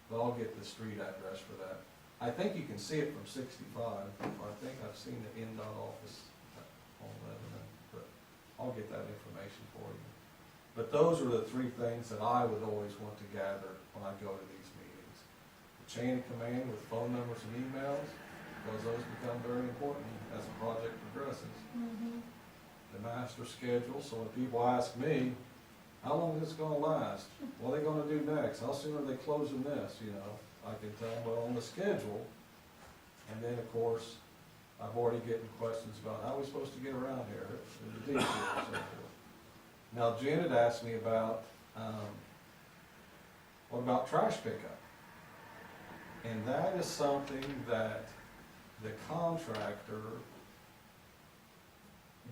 but I'll get the street address for that. I think you can see it from 65, I think I've seen the NDOT office on Lebanon, but I'll get that information for you. But those are the three things that I would always want to gather when I go to these meetings. The chain of command with phone numbers and emails, because those become very important as the project progresses. Mm-hmm. The master schedule, so when people ask me, how long is this gonna last? What are they gonna do next? How soon are they closing this, you know? I can tell them, well, on the schedule, and then, of course, I've already getting questions about how are we supposed to get around here, the detour and so forth. Now, Jen had asked me about, what about trash pickup? And that is something that the contractor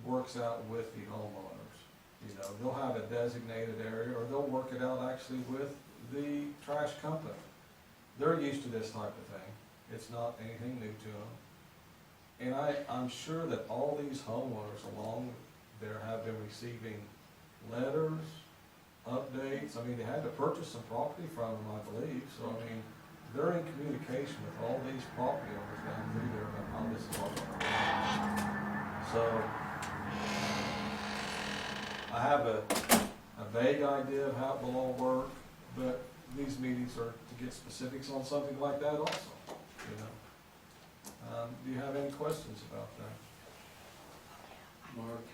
works out with the homeowners. You know, they'll have a designated area, or they'll work it out actually with the trash company. They're used to this type of thing. It's not anything new to them. And I'm sure that all these homeowners along there have been receiving letters, updates. I mean, they had to purchase some property from them, I believe. So, I mean, they're in communication with all these property owners down through there about how this is all going on. So, I have a vague idea of how it will all work, but these meetings are to get specifics on something like that also, you know. Do you have any questions about that? Mark,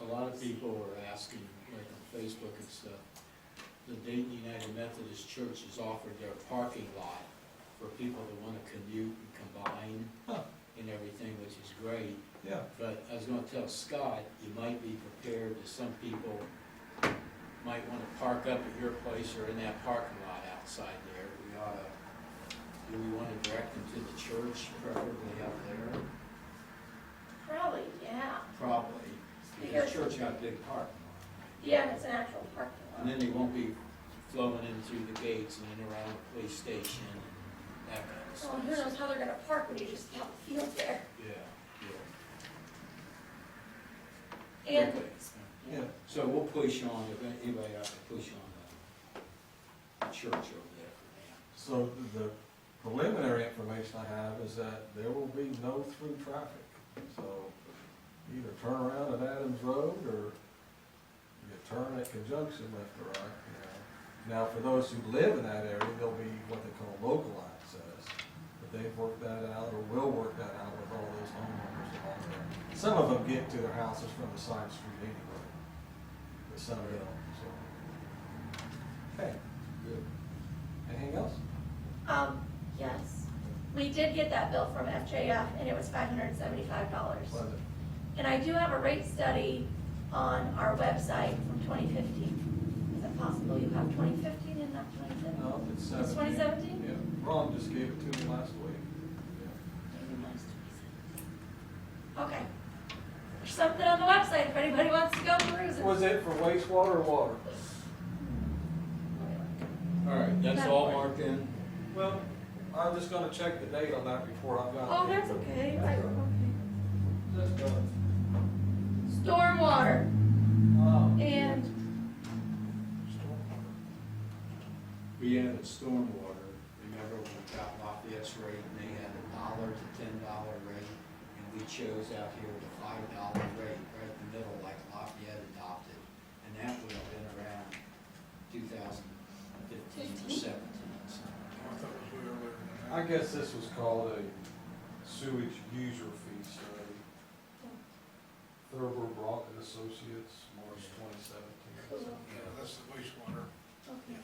a lot of people are asking, like on Facebook and stuff, the Dayton United Methodist Church has offered their parking lot for people that want to commute and combine and everything, which is great, Yeah. but I was gonna tell Scott, you might be prepared that some people might wanna park up at your place or in that parking lot outside there. Do we wanna direct them to the church, preferably up there? Probably, yeah. Probably, because church got a big parking lot. Yeah, it's an actual parking And lot. then they won't be flowing in through the gates and in around the police station and that kind of Well, stuff. who knows how they're gonna park when you just have a field there. Yeah, yeah. And, Okay. Yeah. So we'll push on, if anybody has to push on the church over there for So the preliminary information I have is that there will be no through traffic. So either turn around at Adams Road or you turn at Conjunction left or right, you know. Now, for those who live in that area, there'll be what they call local access. But they've worked that out or will work that out with all those homeowners along there. Some of them get to their houses from the side street anyway, but some don't, so. Okay, Good. anything else? yes. We did get that bill from FJF and it was $575. Was it? And I do have a rate study on our website from 2015. Is it possible you have 2015 and not 2017? No, it's It's 2017? Yeah, Ron just gave it to me last week. Maybe mine's 2017. Okay. There's something on the website if anybody wants to go peruse it. Was it for wastewater or water? All right, that's all marked in. Well, I'm just gonna check the date on that report I've got. Oh, that's okay. Okay. Just go. Stormwater and, We added stormwater. Remember when we got Lafayette's rate and they had $1 to $10 rate? And we chose out here the $5 rate, right in the middle, like Lafayette adopted. And that would have been around 2015 or 17. So. I thought it was way earlier than that. I guess this was called a sewage user fee study. Thurber, Brock and Associates, March 2017. Yeah, that's the wastewater. okay.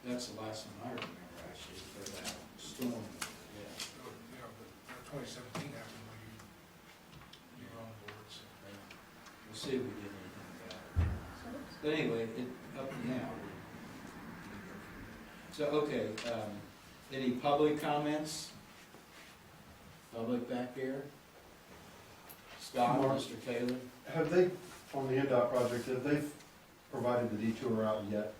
That's the last one I remember actually, for that storm, yeah. Yeah, but 2017 happened when you were on board, so. We'll see if we get anything about it. But anyway, up to now. So, okay, any public comments? Public back here? Scott, Mark. Mr. Taylor? Have they, on the NDOT project, have they provided the detour out yet?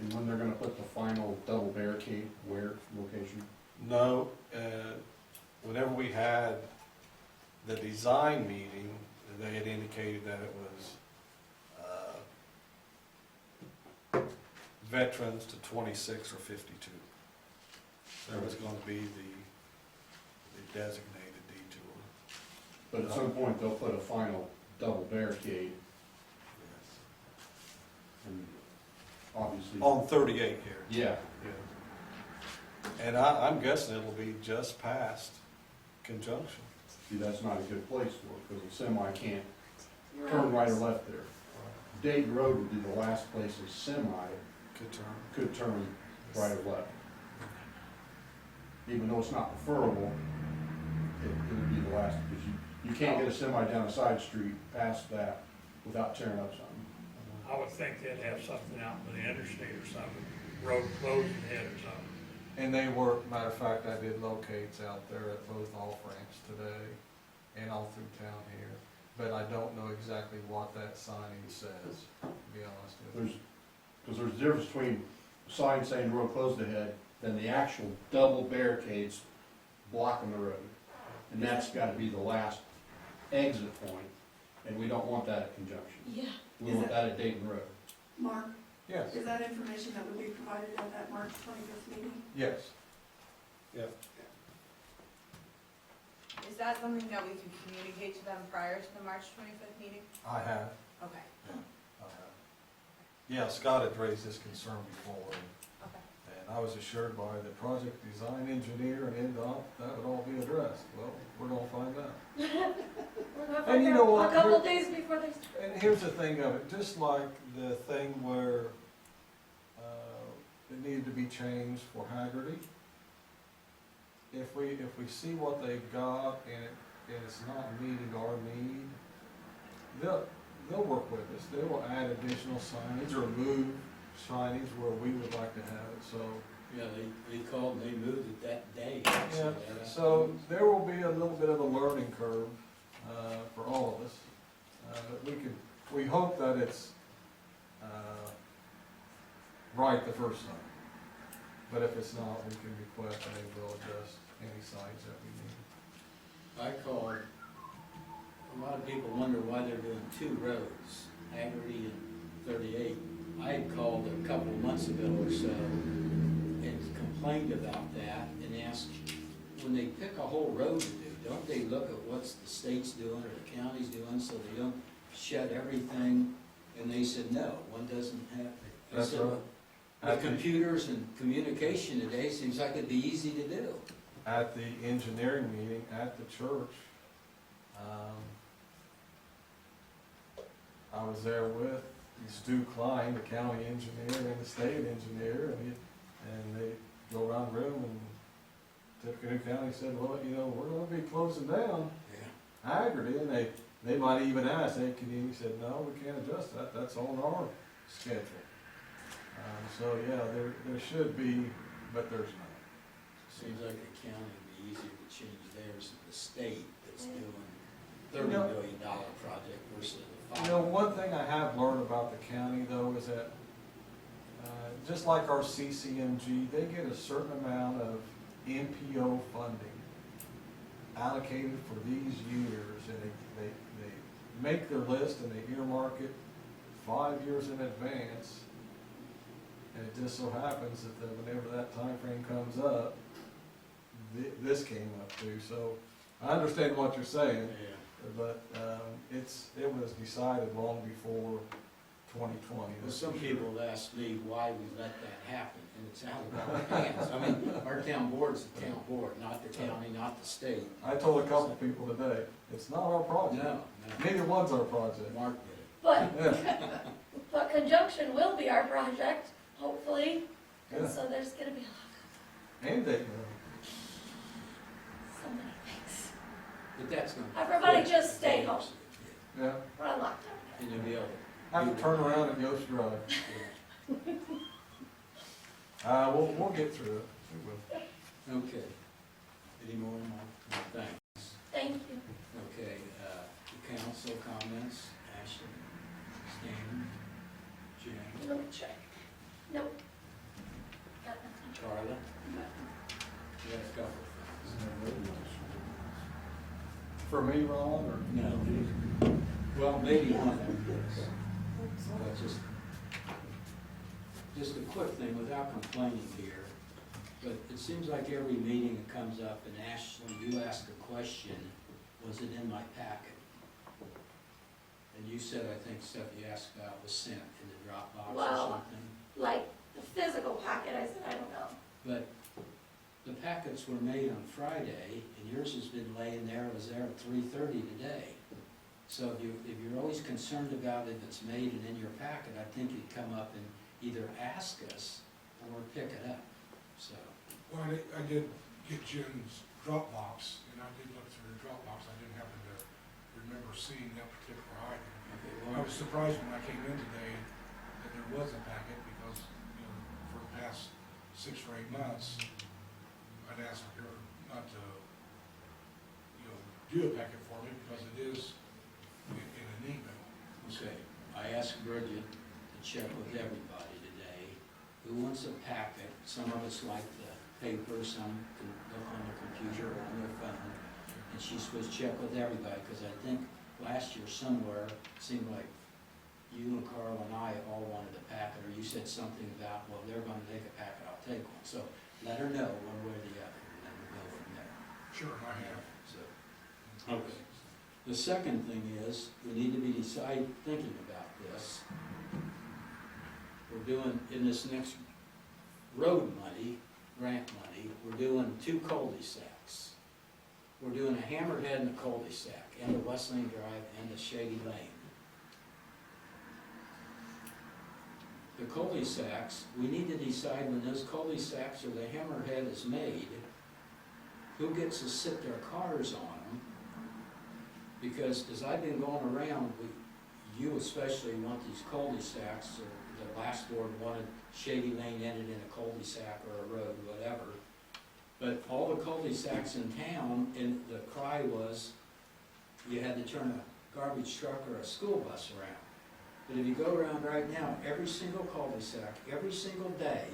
And when they're gonna put the final double barricade, where location? No, whenever we had the design meeting, they had indicated that it was veterans to 26 or 52. There was going to be the designated detour. But at some point, they'll put a final double barricade, and obviously. On 38 here. Yeah, Yeah. And I'm guessing it'll be just past Conjunction. see, that's not a good place for it, because a semi can't turn right or left there. Dayton Road would be the last place a semi Good turn. could turn right or left. Even though it's not preferable, it would be the last, because you can't get a semi down a side street past that without tearing up something. I would think they'd have something out in the interstate or something, road closed ahead or something. And they were, matter of fact, I did locates out there at both off ramps today and all through town here. But I don't know exactly what that signing says, to be honest with you. Because there's a difference between a sign saying road closed ahead than the actual double barricades blocking the road. And that's gotta be the last exit point, and we don't want that at Conjunction. Yeah. We want that at Dayton Road. Mark, Yes. is that information that would be provided at that March 25th meeting? Yes. Yeah. Is that something that we can communicate to them prior to the March 25th meeting? I have. Okay, I have. Yeah, Scott had raised this concern before, okay. and I was assured by the project design engineer and NDOT that would all be addressed. Well, we're gonna find out. We're gonna And find you know out what? a couple days before they start. And here's the thing of it, just like the thing where it needed to be changed for Haggerty, if we see what they've got and and it's not meeting our need, they'll work with us. They will add additional signage or move signage where we would like to have it, so. Yeah, they called, and they moved it that day. Yeah, actually. so there will be a little bit of a learning curve, for all of us. But we hope that it's, right the first time. But if it's not, we can request and they will adjust any signs that we need. I called, a lot of people wonder why they're doing two roads, Haggerty and 38. I had called a couple of months ago or so and complained about that and asked, when they pick a whole road to do, don't they look at what the state's doing or the county's doing so they don't shut everything? And they said, no, one doesn't have. I That's said, right. with computers and communication today, seems like it'd be easy to do. At the engineering meeting at the church, I was there with Stu Klein, the county engineer, and the state engineer, and they go around the room, and Tippecanoe County said, well, you know, we're gonna be closing down Yeah. Haggerty, and they might even ask, hey, can you, he said, no, we can't adjust that, that's on our schedule. So, yeah, there should be, but there's not. Seems like the county would be easier to change theirs than the state that's doing $30 You know- million project versus the You know, one thing I have learned about the county though is that, just like our CCMG, they get a certain amount of NPO funding allocated for these years, and they make their list and they earmark it 5 years in advance. And it just so happens that whenever that time frame comes up, this came up too. So I understand what you're saying. Yeah. But it was decided long before 2020. Well, that's some for sure. people have asked me why we let that happen, and it's out of our hands. I mean, our town board's the town board, not the county, not the state. I told a couple of people today, it's not our project. No, Neither one's our project. Mark did it. But, Yeah, but conjunction will be our project, hopefully, and yeah. so there's gonna be a lot, And Dayton. so many things. But that's gonna. Everybody just stay home. Yeah. We're on lockdown. And you'll be able to. Have to turn around and go drive. We'll get through it. We will. Okay. Any more, Mark? Thanks. Thank you. Okay, the council comments, Ashley, Stan, Jane, Let me check. Nope. Got nothing. Carla. We got a couple of things. For me, Ron, or? No. Well, maybe one of them is. Just a quick thing, without complaining here, but it seems like every meeting it comes up, and Ashley, you asked a question, was it in my packet? And you said, I think stuff you asked about was sent in the Dropbox or Well- something. Like the physical packet, I said, I don't know. But the packets were made on Friday, and yours has been laying there, it was there at 3:30 today. So if you're always concerned about if it's made and in your packet, I think you'd come up and either ask us or pick it up, so. Well, I did get Jen's Dropbox, and I did look through the Dropbox. I didn't happen to remember seeing that particular item. Okay, I well, was surprised when I came in today that there was a packet, because, you know, for the past 6 or 8 months, I'd asked her not to, you know, do a packet for me, because it is in an email. okay, I asked Bridget to check with everybody today, who wants a packet. Some of us like the paper, some can look on their computer or on their phone. And she's supposed to check with everybody, because I think last year somewhere, it seemed like you and Carl and I all wanted a packet, or you said something about, well, they're gonna take a packet, I'll take one. So let her know one way or the other, and then we'll go from there. Sure, I have. So, okay. The second thing is, we need to be thinking about this. We're doing, in this next road money, grant money, we're doing 2 cul-de-sacs. We're doing a hammerhead and a cul-de-sac, and a Wesleyan Drive and a Shady Lane. The cul-de-sacs, we need to decide when those cul-de-sacs or the hammerhead is made, who gets to sit their cars on them, Because as I've been going around, you especially want these cul-de-sacs, or the last board wanted Shady Lane ended in a cul-de-sac or a road, whatever. But all the cul-de-sacs in town, and the cry was, you had to turn a garbage truck or a school bus around. But if you go around right now, every single cul-de-sac, every single day,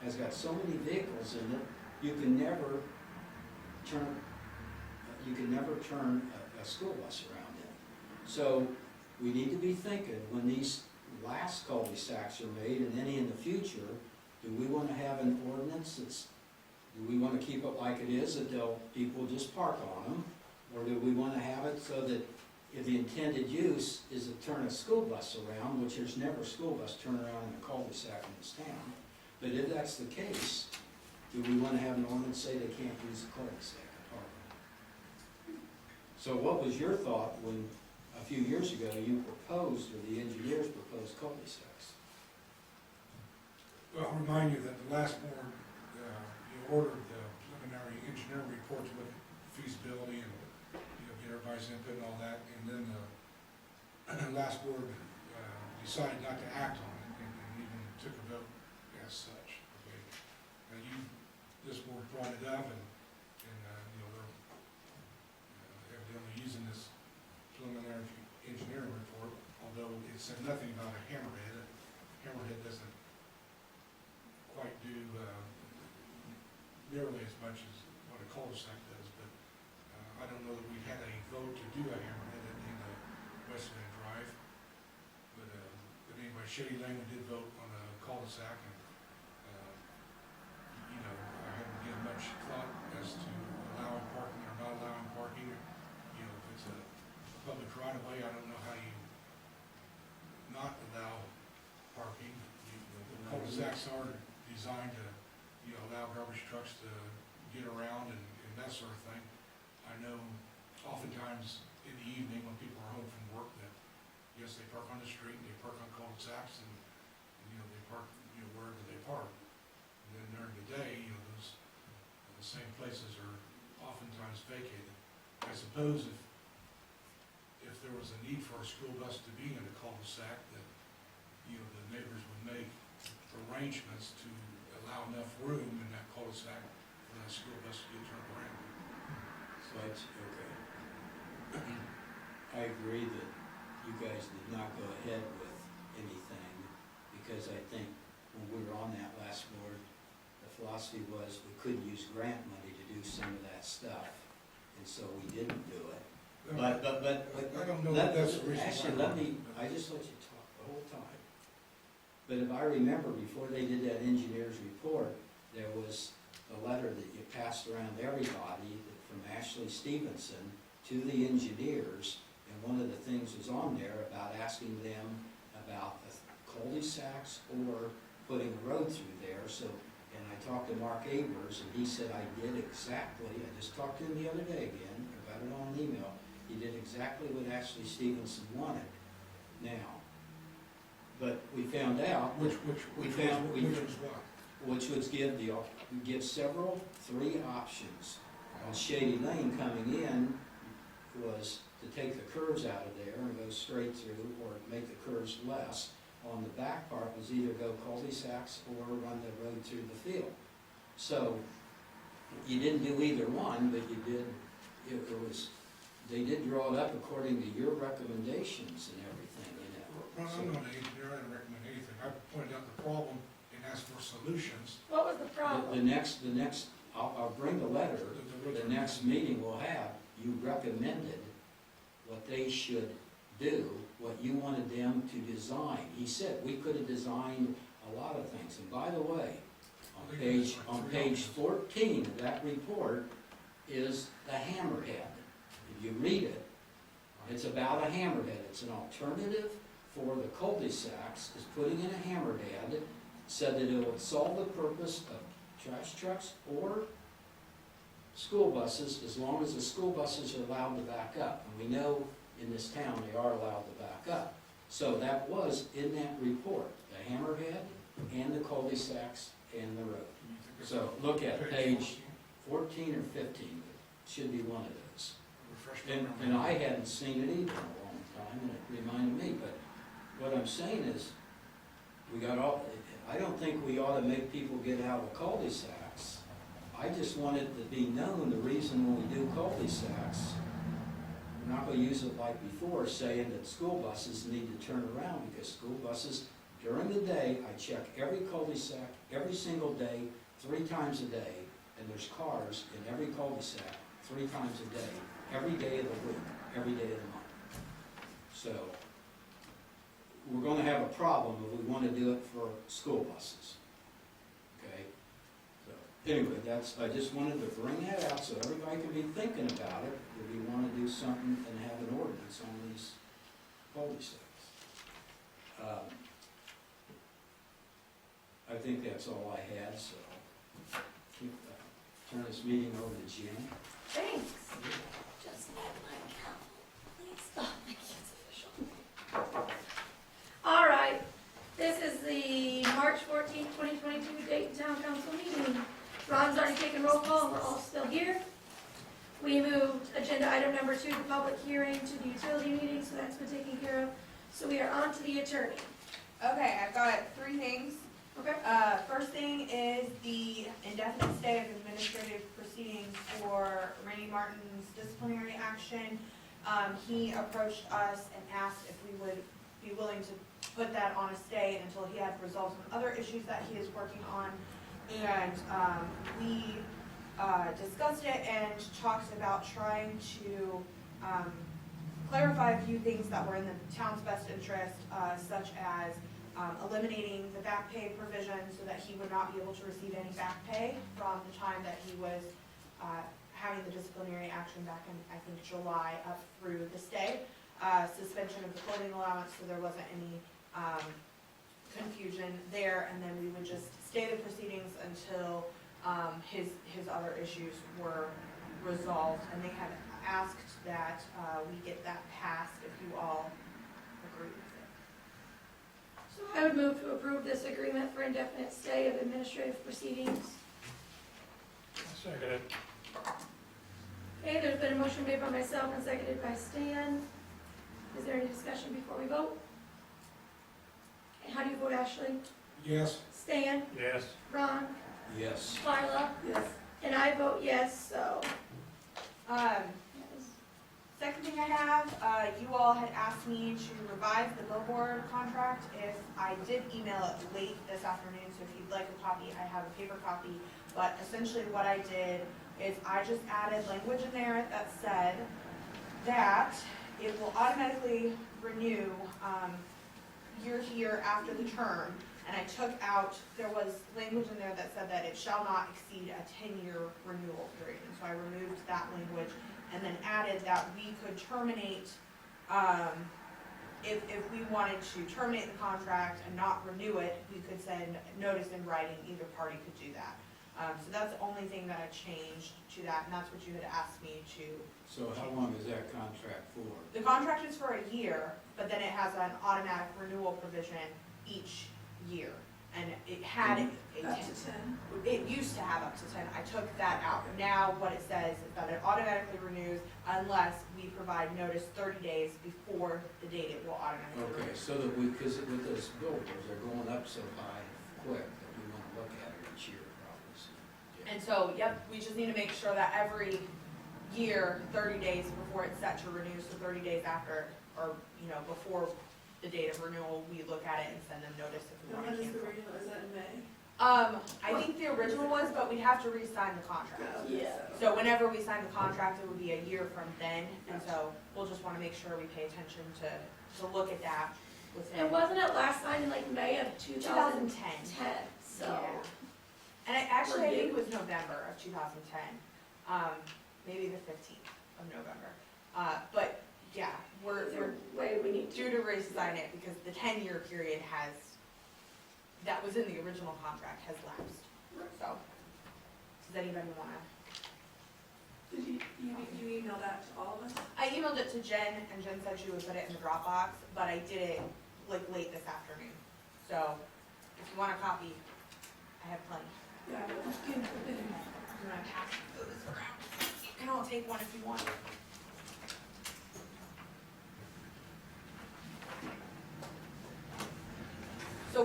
has got so many vehicles in it, you can never turn a school bus around it. So we need to be thinking, when these last cul-de-sacs are made, and any in the future, do we want to have an ordinance do we want to keep it like it is, that people just park on them? Or do we want to have it so that if the intended use is to turn a school bus around, which there's never a school bus turn around in a cul-de-sac in this town, but if that's the case, do we want to have an ordinance say they can't use a cul-de-sac to park on? So what was your thought when, a few years ago, you proposed, or the engineers proposed cul-de-sacs? Well, I'll remind you that the last board, you ordered the preliminary engineering report to look at feasibility and, get everybody's input and all that, and then the last board decided not to act on it, and even took a vote as such. Okay, and this board brought it up, and they're evidently using this preliminary engineering report, although it said nothing about a hammerhead. A hammerhead doesn't quite do nearly as much as what a cul-de-sac does, but I don't know that we've had a vote to do a hammerhead in the West Van Drive. But anyway, Shady Lane, we did vote on a cul-de-sac, and I haven't given much thought as to allowing parking or not allowing parking. If it's a public right-of-way, I don't know how you not allow parking. The cul-de-sacs are designed to, allow garbage trucks to get around and that sort of thing. I know oftentimes in the evening when people are home from work that, yes, they park on the street, and they park on cul-de-sacs, and they park, wherever they park. And then during the day, the same places are oftentimes vacated. I suppose if there was a need for a school bus to be in a cul-de-sac, that, the neighbors would make arrangements to allow enough room in that cul-de-sac for that school bus to get turned around. So it's, okay. I agree that you guys did not go ahead with anything, because I think when we were on that last board, the philosophy was we couldn't use grant money to do some of that stuff, and so we didn't do it. But I don't know if that's the reason why. Actually, I just let you talk the whole time. But if I remember, before they did that engineer's report, there was a letter that you passed around everybody from Ashley Stevenson to the engineers, and one of the things was on there about asking them about the cul-de-sacs or putting a road through there. So, and I talked to Mark Abers, and he said I did exactly, I just talked to him the other day again, I got it on an email, he did exactly what Ashley Stevenson wanted. Now, but we found out, Which was what? which was give several, 3 options. On Shady Lane coming in was to take the curves out of there and go straight through, or make the curves less. On the back part was either go cul-de-sacs or run the road through the field. So you didn't do either one, but you did, they did draw it up according to your recommendations and everything, Well, I'm not an engineer, I didn't recommend anything. I pointed out the problem and asked for solutions. What was the problem? The next, I'll bring the letter, the next meeting we'll have, you recommended what they should do, what you wanted them to design. He said we could have designed a lot of things, and by the way, on page 14 of that report is the hammerhead. If you read it, it's about a hammerhead. It's an alternative for the cul-de-sacs, is putting in a hammerhead, said that it would solve the purpose of trash trucks or school buses, as long as the school buses are allowed to back up. And we know in this town they are allowed to back up. So that was in that report, the hammerhead and the cul-de-sacs and the road. So look at page 14 or 15, it should be one of those. Refresh And I hadn't seen it either in a long time, and it reminded me, but what I'm saying is, I don't think we ought to make people get out of cul-de-sacs. I just want it to be known, the reason when we do cul-de-sacs, we're not gonna use it like before, saying that school buses need to turn around, because school buses, during the day, I check every cul-de-sac, every single day, 3 times a day, and there's cars in every cul-de-sac 3 times a day, every day of the week, every day of the month. So, we're gonna have a problem if we wanna do it for school buses. Okay? So, anyway, I just wanted to bring that out so everybody can be thinking about it, if we wanna do something and have an ordinance on these cul-de-sacs. I think that's all I had, so turn this meeting over to Jim. Thanks. Just let my count, please. Oh, thank you, it's official. All right, this is the March 14th, 2022 Dayton Town Council meeting. Ron's already taken roll call, and we're all still here. We moved agenda item number 2, the public hearing, to the utility meeting, so that's been taken care of. So we are on to the attorney. Okay, I've got 3 things. Okay? First thing is the indefinite stay of administrative proceedings for Randy Martin's disciplinary action. He approached us and asked if we would be willing to put that on a stay until he had resolved some other issues that he is working on. And we discussed it and talked about trying to clarify a few things that were in the town's best interest, such as eliminating the back pay provision so that he would not be able to receive any back pay from the time that he was having the disciplinary action back in, I think, July up through the stay. Suspension of the clothing allowance, so there wasn't any confusion there, and then we would just stay the proceedings until his other issues were resolved. And they had asked that we get that passed if you all agree with it. So I would move to approve this agreement for indefinite stay of administrative proceedings. Second it. Okay, there's been a motion made by myself and seconded by Stan. Is there any discussion before we vote? Okay, how do you vote, Ashley? Yes. Stan? Yes. Ron? Yes. Carla? Yes. And I vote yes, so. Second thing I have, you all had asked me to revise the billboard contract. If I did email it late this afternoon, so if you'd like a copy, I have a paper copy. But essentially what I did is I just added language in there that said that it will automatically renew year after the term. And I took out, there was language in there that said that it shall not exceed a 10-year renewal period. And so I removed that language and then added that we could terminate, if we wanted to terminate the contract and not renew it, we could send notice in writing, either party could do that. So that's the only thing that I changed to that, and that's what you had asked me to. So how long is that contract for? The contract is for a year, but then it has an automatic renewal provision each year. And it had, Up to 10. it used to have up to 10, I took that out. Now what it says is that it automatically renews unless we provide notice 30 days before the date it will automatically renew. Okay, so that because with those billboards, they're going up so high quick that we want to look at it each year, probably. So, yeah. And so, yep, we just need to make sure that every year, 30 days before it's set to renew, so 30 days after, or, before the date of renewal, we look at it and send them notice if we And want to when is the cancel. renewal, is that in May? I think the original was, but we'd have to re-sign the contract. Yeah. So whenever we sign the contract, it would be a year from then, and so we'll just wanna make sure we pay attention to look at that within. And wasn't it last signed in like May of 2010? 2010. So. Yeah. And I think it was November of 2010, maybe the 15th of November. But yeah, we're Way we need due to re-sign it because the 10-year period that was in the original contract has lapsed. So, does anybody wanna? Did you email that to all of us? I emailed it to Jen, and Jen said she would put it in the Dropbox, but I did it like late this afternoon. So, if you want a copy, I have plenty. Yeah, but just give it to them. I'm gonna pass those around. You can all take one if you want.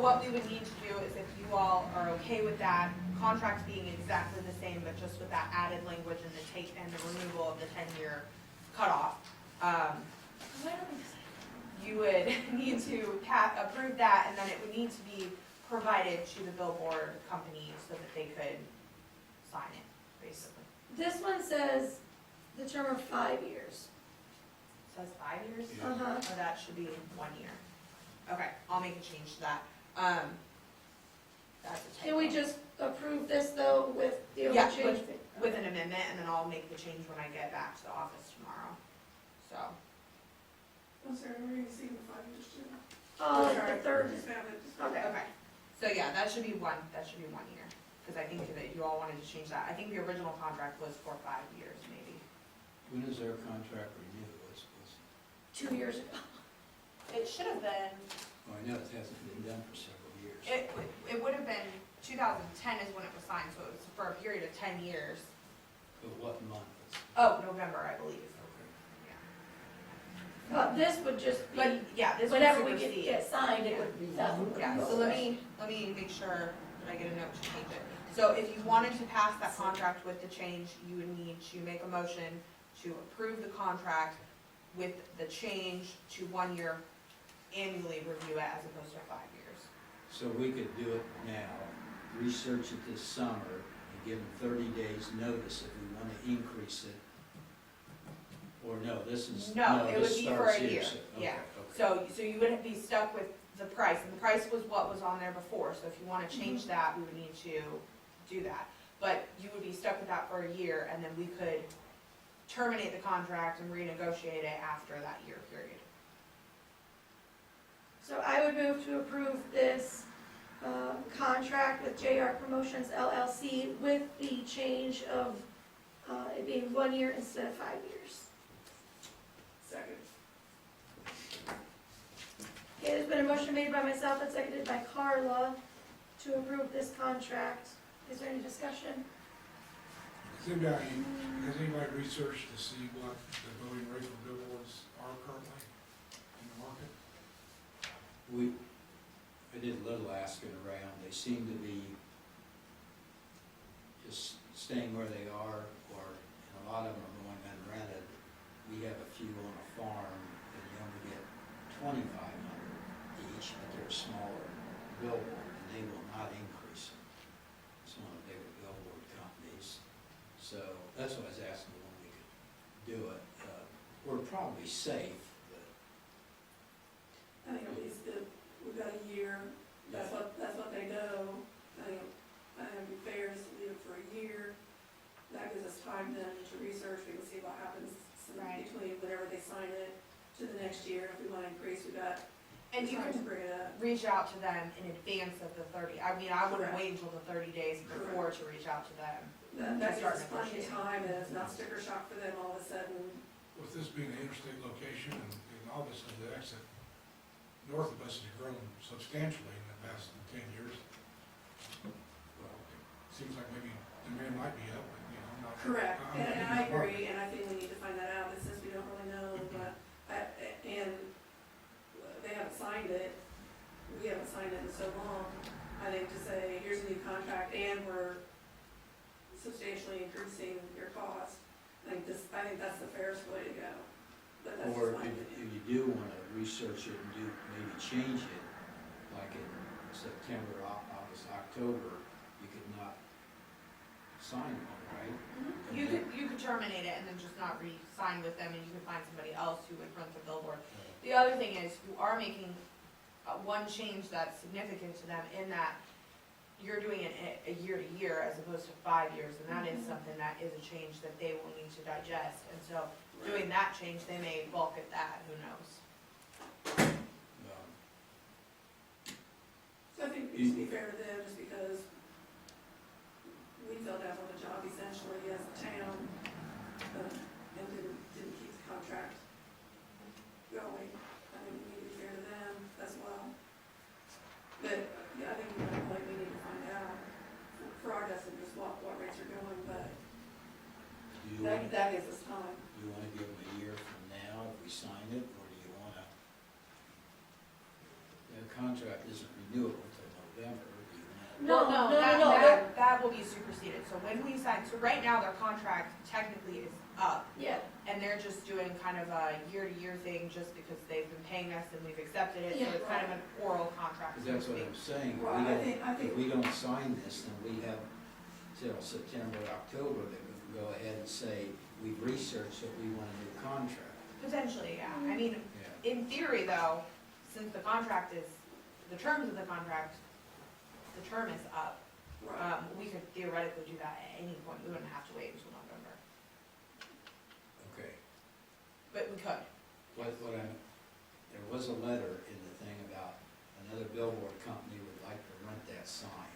what we would need to do is if you all are okay with that, contracts being exactly the same, but just with that added language and the removal of the 10-year cutoff, Why don't we just- you would need to approve that, and then it would need to be provided to the billboard company so that they could sign it, basically. This one says the term of 5 years. Says 5 years? Yeah. Uh-huh. Or that should be 1 year. Okay, I'll make a change to that. That's a typo. Can we just approve this though with the only Yeah, change? With an amendment, and then I'll make the change when I get back to the office tomorrow. So, I'm sorry, we're gonna see the 5 years too. Like the third, Just have it. okay. okay. So yeah, that should be 1 year, because I think that you all wanted to change that. I think the original contract was for 5 years, maybe. When is their contract renewed? What's, 2 years ago. It should have been, oh, I know it hasn't been done for several years. it would have been, 2010 is when it was signed, so it was for a period of 10 years. But what month is? Oh, November, I believe. Okay. Yeah. But this would just be, But, yeah, this would whenever we supersede. get signed, it would be done. Yeah, so let me make sure that I get a note to change it. So if you wanted to pass that contract with the change, you would need to make a motion to approve the contract with the change to 1 year, annually review it as opposed to 5 years. So we could do it now, research it this summer, and give them 30 days notice if we want to increase it. Or no, this is, No, no, it would this be for starts a here. year, so- okay, yeah. okay. So you would be stuck with the price, and the price was what was on there before, so if you wanna change that, we would need to do that. But you would be stuck with that for a year, and then we could terminate the contract and renegotiate it after that year period. So I would move to approve this contract with JR Promotions LLC with the change of it being 1 year instead of 5 years. Second. Okay, there's been a motion made by myself and seconded by Carla to approve this contract. Is there any discussion? Has anybody researched to see what the voting rate for billboards are currently in the market? I did a little asking around, they seem to be just staying where they are, or, and a lot of them are going unrented. We have a few on a farm, and you only get 2,500 each, but they're smaller billboard, and they will not increase it. It's one of the bigger billboard companies, so that's what I was asking when we could do it. We're probably safe, but I think at least we've got a year, that's what they know. I think it'd be fair to leave it for a year. That gives us time then to research, we can see what happens Right. between whenever they sign it to the next year. If we want to increase, we've got And you time to can bring it up. reach out to them in advance of the 30, I mean, I wouldn't Correct. wait until the 30 days before to reach out to them. That Start gives us plenty of negotiating. time, and it's not sticker shock for them all of a sudden. With this being an interstate location, and obviously the exit north of us has grown substantially in the past 10 years. Well, it seems like maybe demand might be up, but, I'm not. Correct, I'm and not I in the market. agree, and I think we need to find that out, since we don't really know, but, and they haven't signed it, we haven't signed it in so long. I think to say, here's a new contract, and we're substantially increasing your cost, I think that's the fairest way to go. But that's or just my if opinion. you do want to research it and maybe change it, like in September, August, October, you could not sign one, right? Mm-hmm. You could terminate it and then just not re-sign with them, and you could find somebody else who would run the billboard. The other thing is, you are making one change that's significant to them in that you're doing it a year to year as opposed to 5 years, and that is something that is a change that they will need to digest. And so, doing that change, they may balk at that, who knows? So I think we should be fair to them, just because we filled out on the job essentially as a town, and didn't keep the contract going. I think we need to be fair to them as well. But, yeah, I think we need to find out for our best interest what rates are going, but Do you want, that gives us time. do you want to give them a year from now if we sign it, or do you want to? The contract isn't renewable No, Well, no, that, no, that will be superseded, so when we sign, so right now their contract technically is up, yeah, and they're just doing kind of a year-to-year thing just because they've been paying us and we've accepted it, so Yeah. it's kind of an oral contract, so to That's what speak. I'm saying. Well, I think- If we don't sign this, then we have till September, October to go ahead and say, we've researched it, we want a new contract. Potentially, yeah, I mean, Yeah. in theory though, since the contract is, the terms of the contract, the term is up, Right. we could theoretically do that at any point, we wouldn't have to wait until November, Okay. but we could. There was a letter in the thing about another billboard company would like to rent that sign.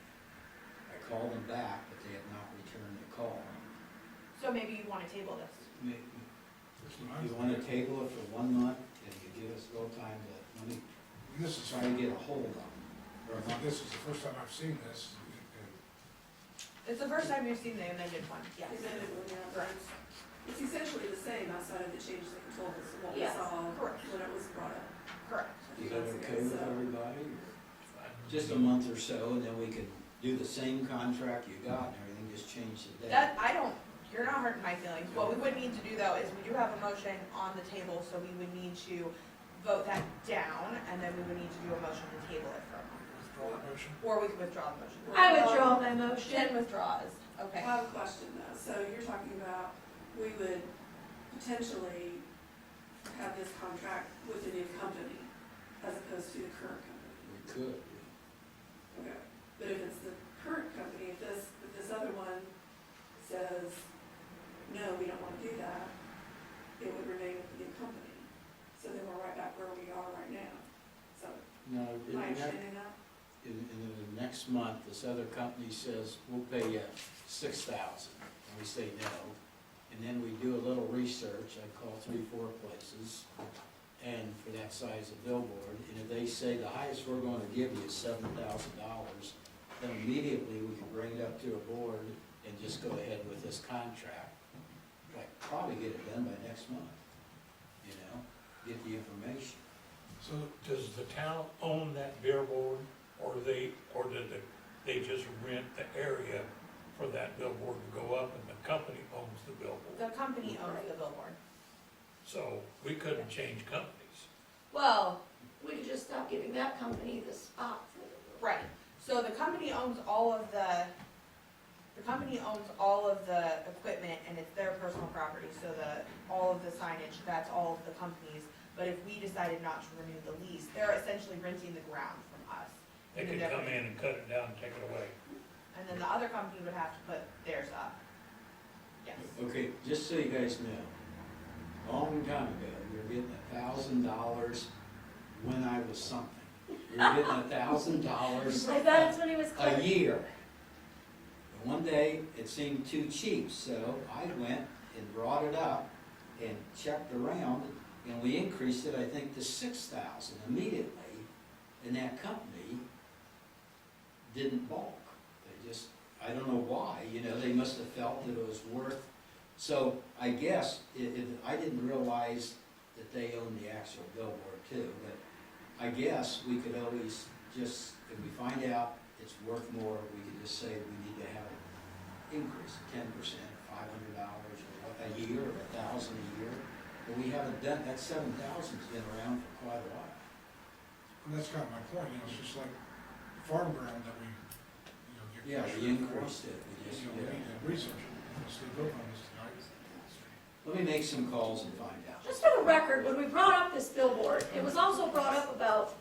I called them back, but they have not returned the call. So maybe you wanna table this. You want to table it for 1 month, and you give us a little time to, let me This is, try to get a hold of them. Or not. this is the first time I've seen this, and It's the first time you've seen the amended one, yes. Amended one, yeah, it's essentially the same outside of the changes that you told us, and what we Yes. saw Correct. when it was brought up. Correct. Is that okay with everybody? Fine. Just a month or so, and then we can do the same contract you got and everything, just change the date. That, you're not hurting my feelings. What we would need to do though is we do have a motion on the table, so we would need to vote that down, and then we would need to do a motion to table it for a month. withdraw the motion. Or we could withdraw the motion. I withdraw my Jen motion. withdraws, okay. I have a question though, so you're talking about, we would potentially have this contract with a new company as opposed to the current company. We could. Okay, but if it's the current company, if this other one says, no, we don't wanna do that, it would remain with the new company. So then we're right back where we are right now. So, No, am I understanding that? in the next month, this other company says, we'll pay you $6,000, and we say no. And then we do a little research, I call 3-4 places, and for that size of billboard, and if they say the highest we're gonna give you is $7,000, then immediately we can bring it up to a board and just go ahead with this contract. Like, probably get it done by next month, you know, get the information. So does the town own that billboard, or did they just rent the area for that billboard to go up, and the company owns the billboard? The company owns the billboard. So we couldn't change companies. Well, we could just stop giving that company the spot for the. Right, so the company owns all of the equipment, and it's their personal property, so all of the signage, that's all of the company's. But if we decided not to renew the lease, they're essentially renting the ground from us. They could come in and cut it down and take it away. And then the other company would have to put theirs up. Yes. Okay, just so you guys know, a long time ago, we were getting $1,000 when I was something. We were getting $1,000 I bet it's when he was a clerk. year. And one day, it seemed too cheap, so I went and brought it up and checked around, and we increased it, I think, to $6,000 immediately. And that company didn't balk. They just, I don't know why, you know, they must have felt that it was worth. So I guess, I didn't realize that they owned the actual billboard too, but I guess we could always just, if we find out it's worth more, we could just say we need to have an increase, 10%, $500 or a year, or $1,000 a year. But we haven't done, that $7,000's been around for quite a while. And that's kind of my point, you know, it's just like farm ground that we, you know, get. Yeah, pressure we for. increased it, we just, You know, we need to research it, let's do good on this tonight. Let me make some calls and find out. Just for the record, when we brought up this billboard, it was also brought up about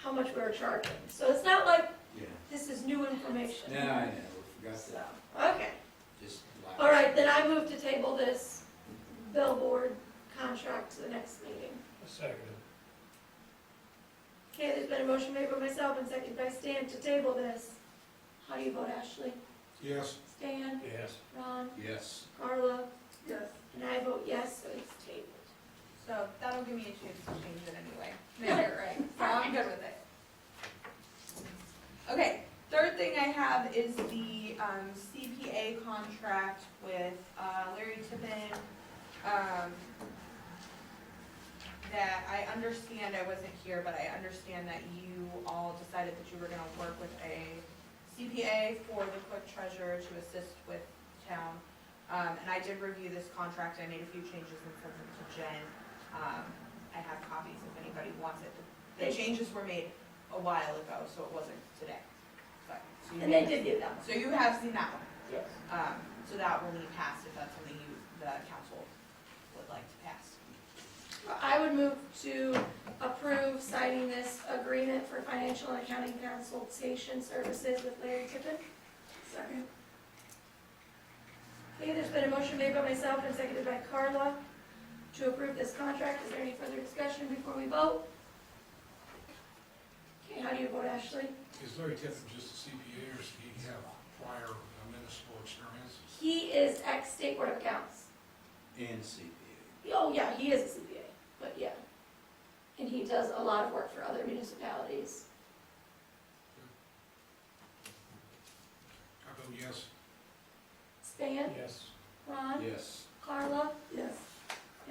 how much we were charging. So it's not like Yeah. this is new information. Yeah, I know, we forgot So, that, okay. just. All right, then I move to table this billboard contract to the next meeting. A second. Okay, there's been a motion made by myself and seconded by Stan to table this. How do you vote, Ashley? Yes, Stan? Yes. Ron? Yes. Carla? Yes. And I vote yes, so it's tabled. So that'll give me a chance to change it anyway. Maybe, right, so I'm good with it. Okay, third thing I have is the CPA contract with Larry Tippin. that I understand, I wasn't here, but I understand that you all decided that you were gonna work with a CPA for the clerk treasurer to assist with town. And I did review this contract, I made a few changes and sent them to Jen. I have copies if anybody wants it. The changes were made a while ago, so it wasn't today. But, so you And they may- did get that one. So you have seen that one. Yes. So that will need passed if that's something the council would like to pass. I would move to approve signing this agreement for financial and accounting consultation services with Larry Tippin. Second. Okay, there's been a motion made by myself and seconded by Carla to approve this contract. Is there any further discussion before we vote? Okay, how do you vote, Ashley? Is Larry Tiffin just a CPA, or does he have prior municipal experience? He is ex-state board of accounts. And CPA. Oh, yeah, he is a CPA, but yeah. And he does a lot of work for other municipalities. I vote yes. Stan? Yes. Ron? Yes. Carla? Yes.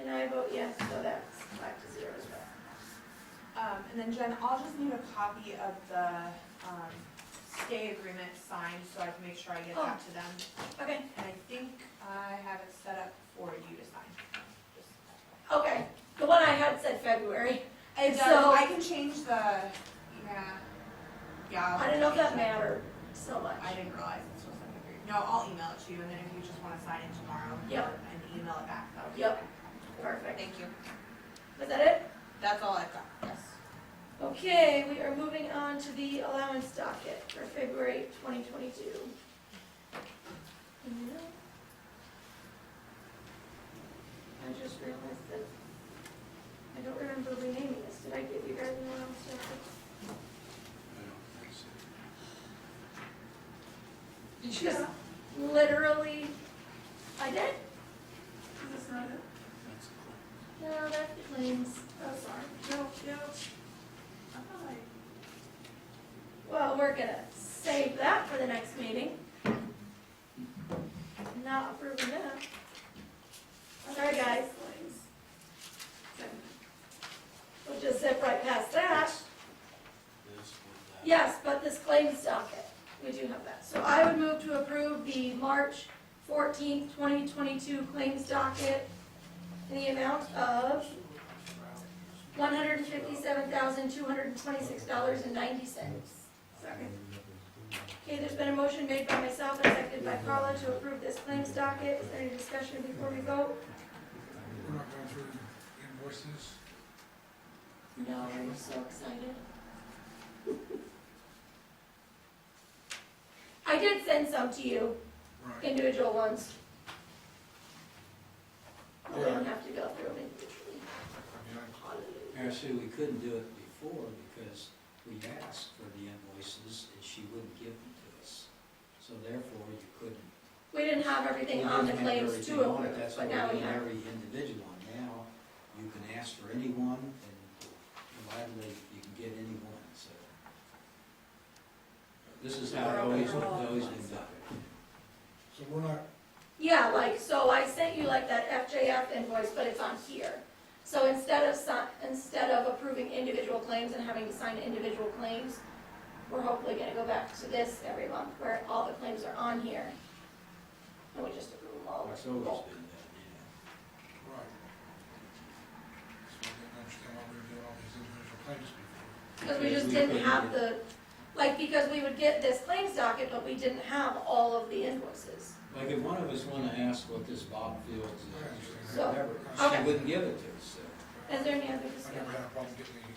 And I vote yes, so that's 5-0 as well. And then Jen, I'll just need a copy of the, stay agreement signed, so I can make sure I get that to them. Okay, And I think I have it set up for you to sign. Just- okay. The one I had said February. It does, So- I can change the, yeah. I don't know if that mattered so much. I didn't realize this was in the agreement. No, I'll email it to you, and then if you just wanna sign it tomorrow. Yep. And email it back, that'll be Yep. okay. Perfect. Thank you. Was that it? That's all I've got, yes. Okay, we are moving on to the allowance docket for February 2022. I just realized that I don't remember renaming this. Did I give you guys an allowance docket? I don't think so. Did you? Just literally, I did? Is this not it? That's a No, that's the claims. Oh, sorry. No, yeah. I thought I. Well, we're gonna save that for the next meeting. Not approving that. Sorry, guys. Second. We'll just zip right past that. This with that. Yes, but this claims docket, we do have that. So I would move to approve the March 14th, 2022 claims docket in the amount of $157,226.90. Second. Okay, there's been a motion made by myself and seconded by Carla to approve this claims docket. Is there any discussion before we vote? We're not going through invoices. No, I'm so excited. I did send some to you, Right. individual ones. We Yeah. don't have to go through them individually. I mean, Hallelujah. Actually, we couldn't do it before because we asked for the invoices and she wouldn't give them to us. So therefore, you couldn't. We didn't have everything we on the didn't have claims everything to on it. approve, That's but why now we're we doing have. every individual one. Now, you can ask for anyone and gladly you can get anyone, so. This is how it always been done. So we're not, Yeah, like, so I sent you like that FJF invoice, but it's on here. So instead of approving individual claims and having to sign individual claims, we're hopefully gonna go back to this every month where all the claims are on here. And we just approve them all. It's always been done, yeah. right. So I didn't understand why we were doing all these individual claims before. Because we just We didn't couldn't have get- the, like, because we would get this claims docket, but we didn't have all of the invoices. Like if one of us wanna ask what this Bob Fields is, So, or whatever, okay. she wouldn't give it to us, so. Is there any other I never discussion? had a problem getting anything,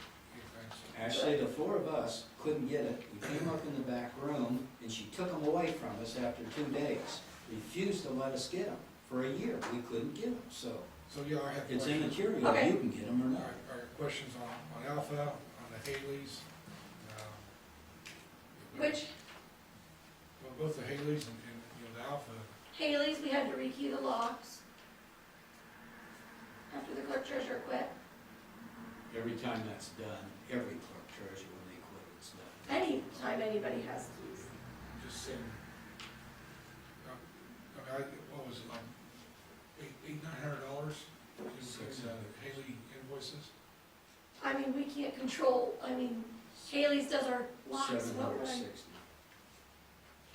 so. Actually, the four of us couldn't get it. We came up in the back room, and she took them away from us after 2 days. Refused to let us get them. For a year, we couldn't get them, so So, yeah, I have it's questions. immaterial, Okay. you can get them or All not. right, all right, questions on Alpha, on the Haleys. Which, Well, both the Haleys and, the Alpha, Haley's, we had to rekey the locks after the clerk treasurer quit. Every time that's done, every clerk treasurer, when they quit, it's done. Anytime anybody has keys. just saying, what was it, like $800-900 in $600. Haley invoices? I mean, we can't control, I mean, Haley's does our locks, what would I, 760.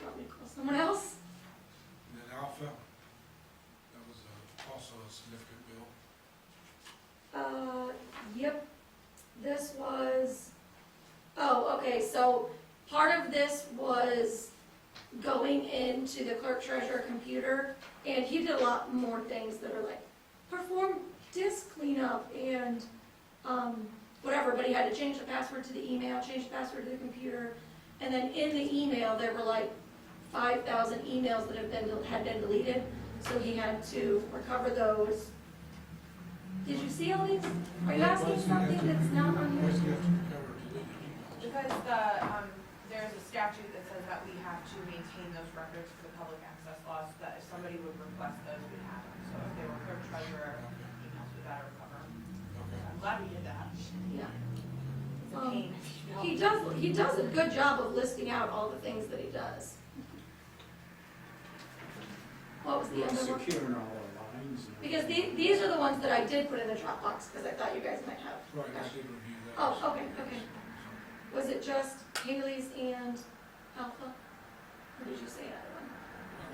want me to call someone else? And then Alpha, that was also a significant bill. Yep, this was, oh, okay, so part of this was going into the clerk treasurer computer, and he did a lot more things that are like, perform disk cleanup and, whatever, but he had to change the password to the email, change the password to the computer, and then in the email, there were like 5,000 emails that had been deleted, so he had to recover those. Did you see all these? Are you asking something that's not on Why here? do you have to cover deleted emails? Because there's a statute that says that we have to maintain those records for the public access laws, that if somebody would request those, we'd have them. So if they were clerk treasurer emails, we gotta recover them. Okay. I'm glad we did that. Yeah. It's a pain. He does a good job of listing out all the things that he does. What was the We're other one? securing all our lines. and Because everything. these are the ones that I did put in the Dropbox, because I thought you guys might have. Right, I did review that. Oh, okay, okay. Was it just Haley's and Alpha? Or did you say another one?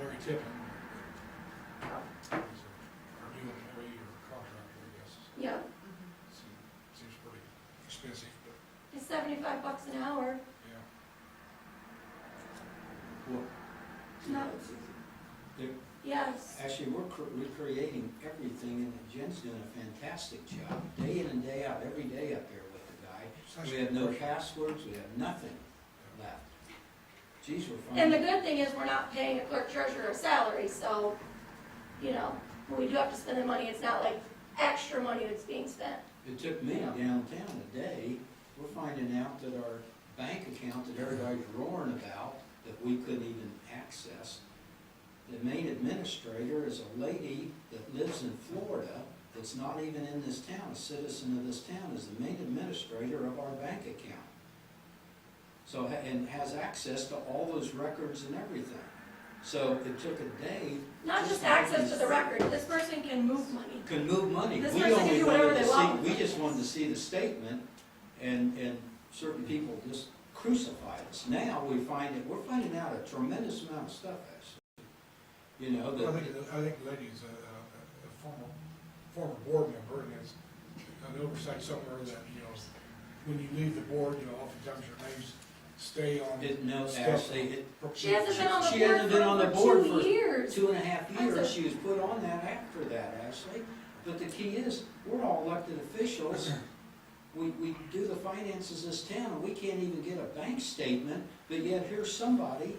Larry Tippin, he's a new employee or contractor, I guess. Yeah, Seems pretty expensive, but, it's $75 an hour. yeah. Well, No. the- Yes. Actually, we're recreating everything, and Jen's doing a fantastic job, day in and day out, every day up there with the guy. We have no passwords, we have nothing left. Geez, we're And the finding, good thing is we're not paying a clerk treasurer a salary, so, you know, when we do have to spend the money, it's not like extra money that's being spent. it took me downtown today, we're finding out that our bank account that everybody's roaring about, that we couldn't even access, the main administrator is a lady that lives in Florida, that's not even in this town, a citizen of this town, is the main administrator of our bank account. So, and has access to all those records and everything. So it took a day. Not just access to the record, this person can move money. Can move money. This We person can only do whatever wanted they to want. see, we just wanted to see the statement, and certain people just crucified us. Now we find that, we're finding out a tremendous amount of stuff, actually. You know, Well, that, I think the lady's a former board member, and it's an oversight somewhere that, you know, when you leave the board, you know, oftentimes your names stay on. no, stuff. actually, it, She hasn't been on the She board hasn't been on the for board over for 2 years. 2.5 That's years, a- she was put on that after that, Ashley. But the key is, we're all elected officials, we do the finances of this town, and we can't even get a bank statement, but yet here's somebody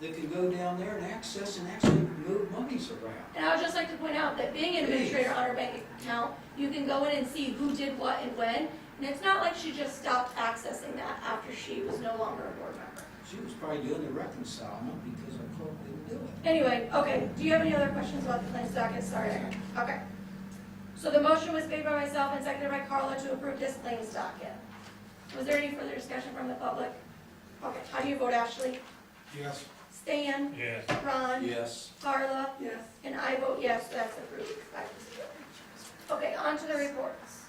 that can go down there and access and actually move monies around. And I would just like to point out that being an administrator on our bank account, you can go in and see who did what and when. And it's not like she just stopped accessing that after she was no longer a board member. She was probably doing the reconcilement because our clerk didn't do it. Anyway, okay, do you have any other questions about the claims docket? Sorry, okay. So the motion was made by myself and seconded by Carla to approve this claims docket. Was there any further discussion from the public? Okay, how do you vote, Ashley? Yes. Stan? Yes. Ron? Yes. Carla? Yes. And I vote yes, that's approved. 5-0. Okay, on to the reports.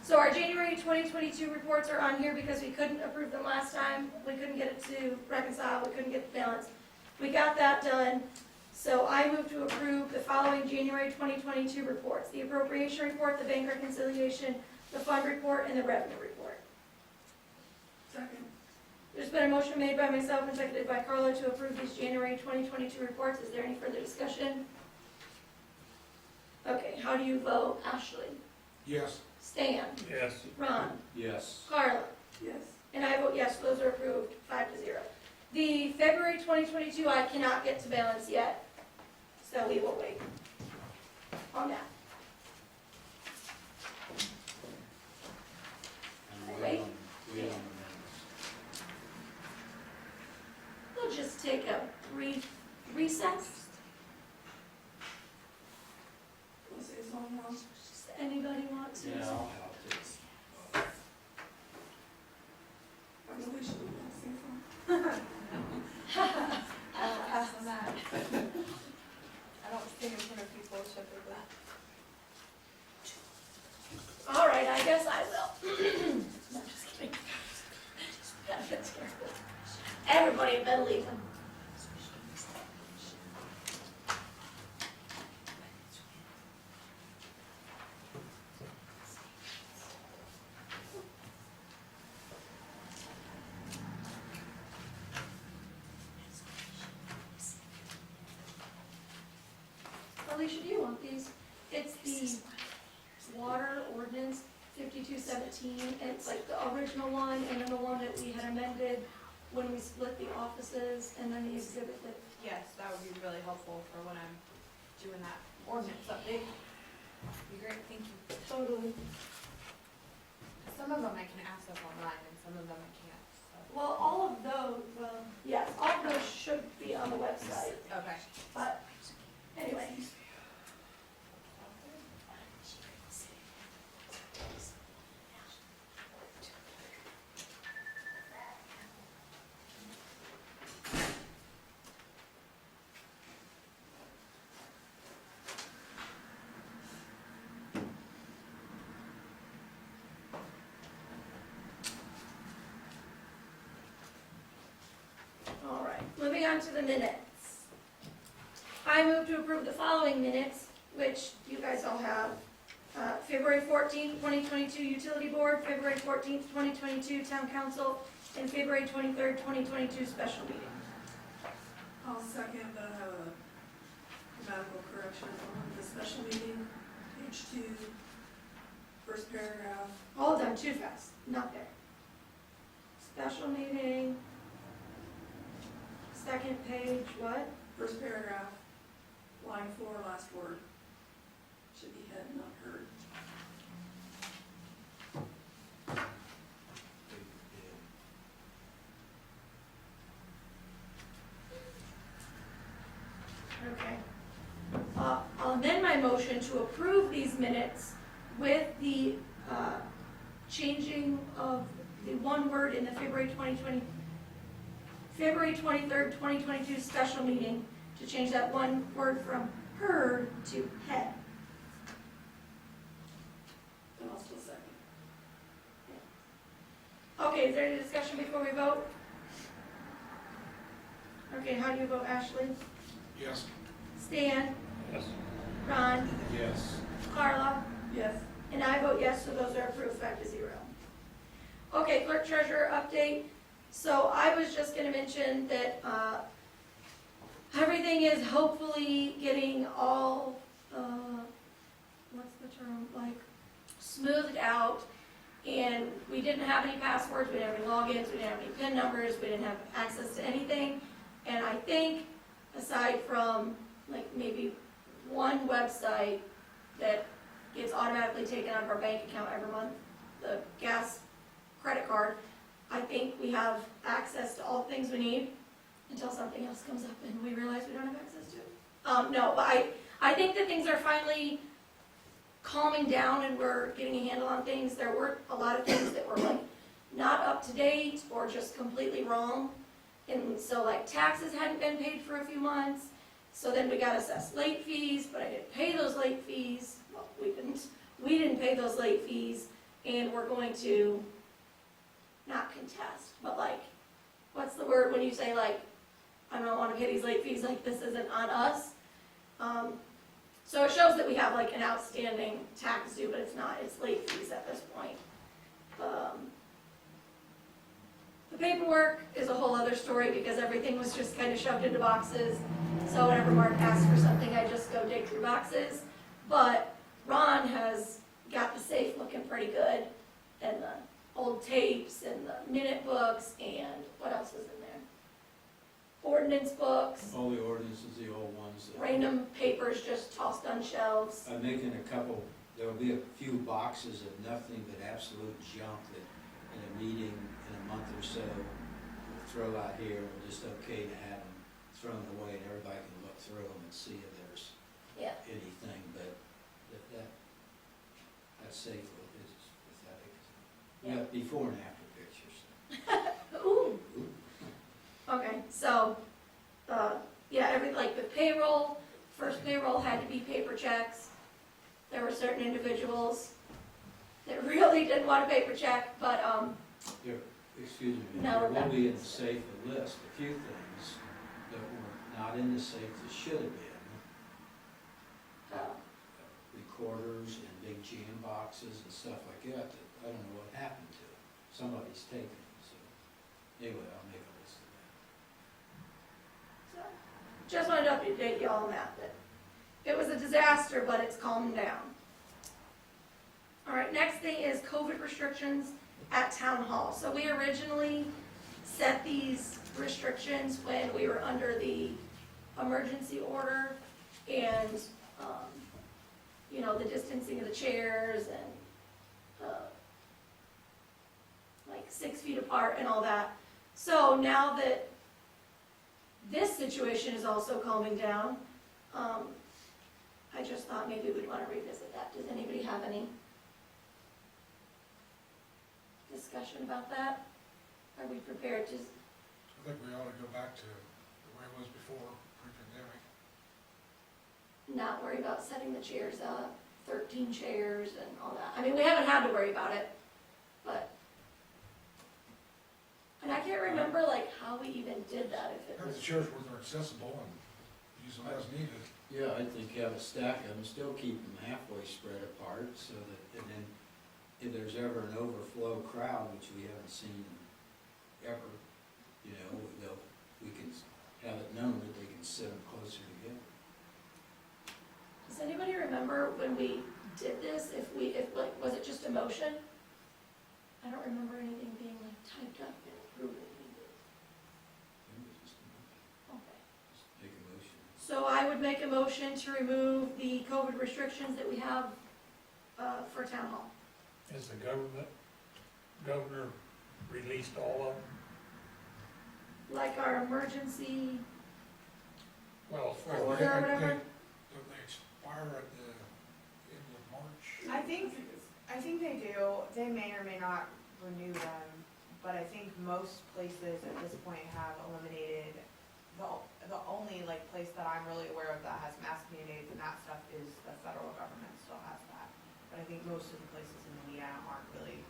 So our January 2022 reports are on here because we couldn't approve them last time. We couldn't get it to reconcile, we couldn't get the balance. We got that done. So I move to approve the following January 2022 reports: the appropriation report, the bank reconciliation, the fund report, and the revenue report. Second. There's been a motion made by myself and seconded by Carla to approve these January 2022 reports. Is there any further discussion? Okay, how do you vote? Ashley? Yes. Stan? Yes. Ron? Yes. Carla? Yes. And I vote yes, those are approved, 5-0. The February 2022, I cannot get to balance yet, so we will wait on that. And Wait. wait on the We'll just take a brief recess. Want to say something else? Does anybody want to? minutes. Yeah, I'll have to. I really should have say something. Pass on that. I don't sing in front of people typically. All right, I I guess I will. No, just kidding. That gets scary. Everybody better leave them. Alicia, do you want these? It's the water ordinance 5217. It's like the original one, and then the one that we had amended when we split the offices, and then the exhibit that. Yes, that would be really helpful for when I'm doing that ordinance update. Be great, thank you. Totally. Some of them I can access online and some of them I can't, so. Well, all of those, yes, all of those should be on the website, Okay. but anyway. All right, moving on to the minutes. I move to approve the following minutes, which you guys all have. February 14th, 2022 Utility Board, February 14th, 2022 Town Council, and February 23rd, 2022 Special Meeting. I'll second the grammatical correction on the special meeting, page 2, first paragraph. Hold on, too fast, not there. Special meeting, second page, what? First paragraph, line 4, last word. Should be head, not heard. Okay. I'll amend my motion to approve these minutes with the changing of the one word in the February 23rd, 2022 special meeting to change that one word from heard to head. And I'll still second. Okay, is there any discussion before we vote? Okay, how do you vote, Ashley? Yes. Stan? Yes. Ron? Yes. Carla? Yes. And I vote yes, so those are approved 5-0. Okay, clerk treasurer update. So I was just gonna mention that, everything is hopefully getting all, what's the term, like, smoothed out. And we didn't have any passwords, we didn't have any logins, we didn't have any PIN numbers, we didn't have access to anything. And I think, aside from, like, maybe one website that gets automatically taken out of our bank account every month, the gas credit card, I think we have access to all things we need until something else comes up and we realize we don't have access to it. No, but I think that things are finally calming down and we're getting a handle on things. There were a lot of things that were like not up to date or just completely wrong. And so like taxes hadn't been paid for a few months. So then we got assessed late fees, but I didn't pay those late fees. Well, we didn't pay those late fees, and we're going to not contest, but like, what's the word when you say like, I don't want to pay these late fees, like this isn't on us. So it shows that we have like an outstanding tax due, but it's not, it's late fees at this point. The paperwork is a whole other story because everything was just kind of shoved into boxes. So whenever Mark asks for something, I just go dig through boxes. But Ron has got the safe looking pretty good, and the old tapes and the minute books and what else is in there? Ordinance books, All the ordinances, the old ones. random papers just tossed on shelves. I'm making a couple, there'll be a few boxes of nothing but absolute junk that in a meeting in a month or so, we'll throw out here, we're just okay to have them thrown away and everybody can look through them and see if there's Yeah. anything, but that safe is pathetic. You got before and after pictures. Ooh. Okay, so, yeah, like the payroll, first payroll had to be paper checks. There were certain individuals that really really didn't want a paper check, but, There, excuse me, No, there will that- be in the safe a list, a few things that were not in the safe that should have been. Recorders and big jam boxes and stuff like that, that I don't know what happened to. Somebody's taken them, so, anyway, I'll make a list of that. so, just wanted to update you all on that, that it was a disaster, but it's calmed down. All right, next thing is COVID restrictions at town hall. So we originally set these restrictions when we were under the emergency order and, you know, the distancing of the chairs and, like 6 feet apart and all that. So now that this situation is also calming down, I just thought maybe we'd want to revisit that. Does anybody have any discussion about that? Are we prepared to, I think we ought to go back to the way it was before, pre-pandemic. not worry about setting the chairs up, 13 chairs and all that? I mean, we haven't had to worry about it, but, and I can't remember like how we even did that, if it Have was, the chairs where they're accessible and use them as needed. Yeah, I think have a stack of them, still keep them halfway spread apart, so that, and then if there's ever an overflow crowd, which we haven't seen ever, you know, we can have it known that they can sit them closer together. does anybody remember when we did this, if like, was it just a motion? I don't remember anything being like typed up and approved. Maybe it's just a motion. Okay. Just make a motion. So I would make a motion to remove the COVID restrictions that we have for town hall. Has the governor released all of them? Like our emergency Well, order for, or whatever. Don't they expire at the end of March? I think they do. They may or may not renew them, but I think most places at this point have eliminated, the only like place that I'm really aware of that has mask mandates and that stuff is the federal government still has that. But I think most of the places in Indiana aren't really doing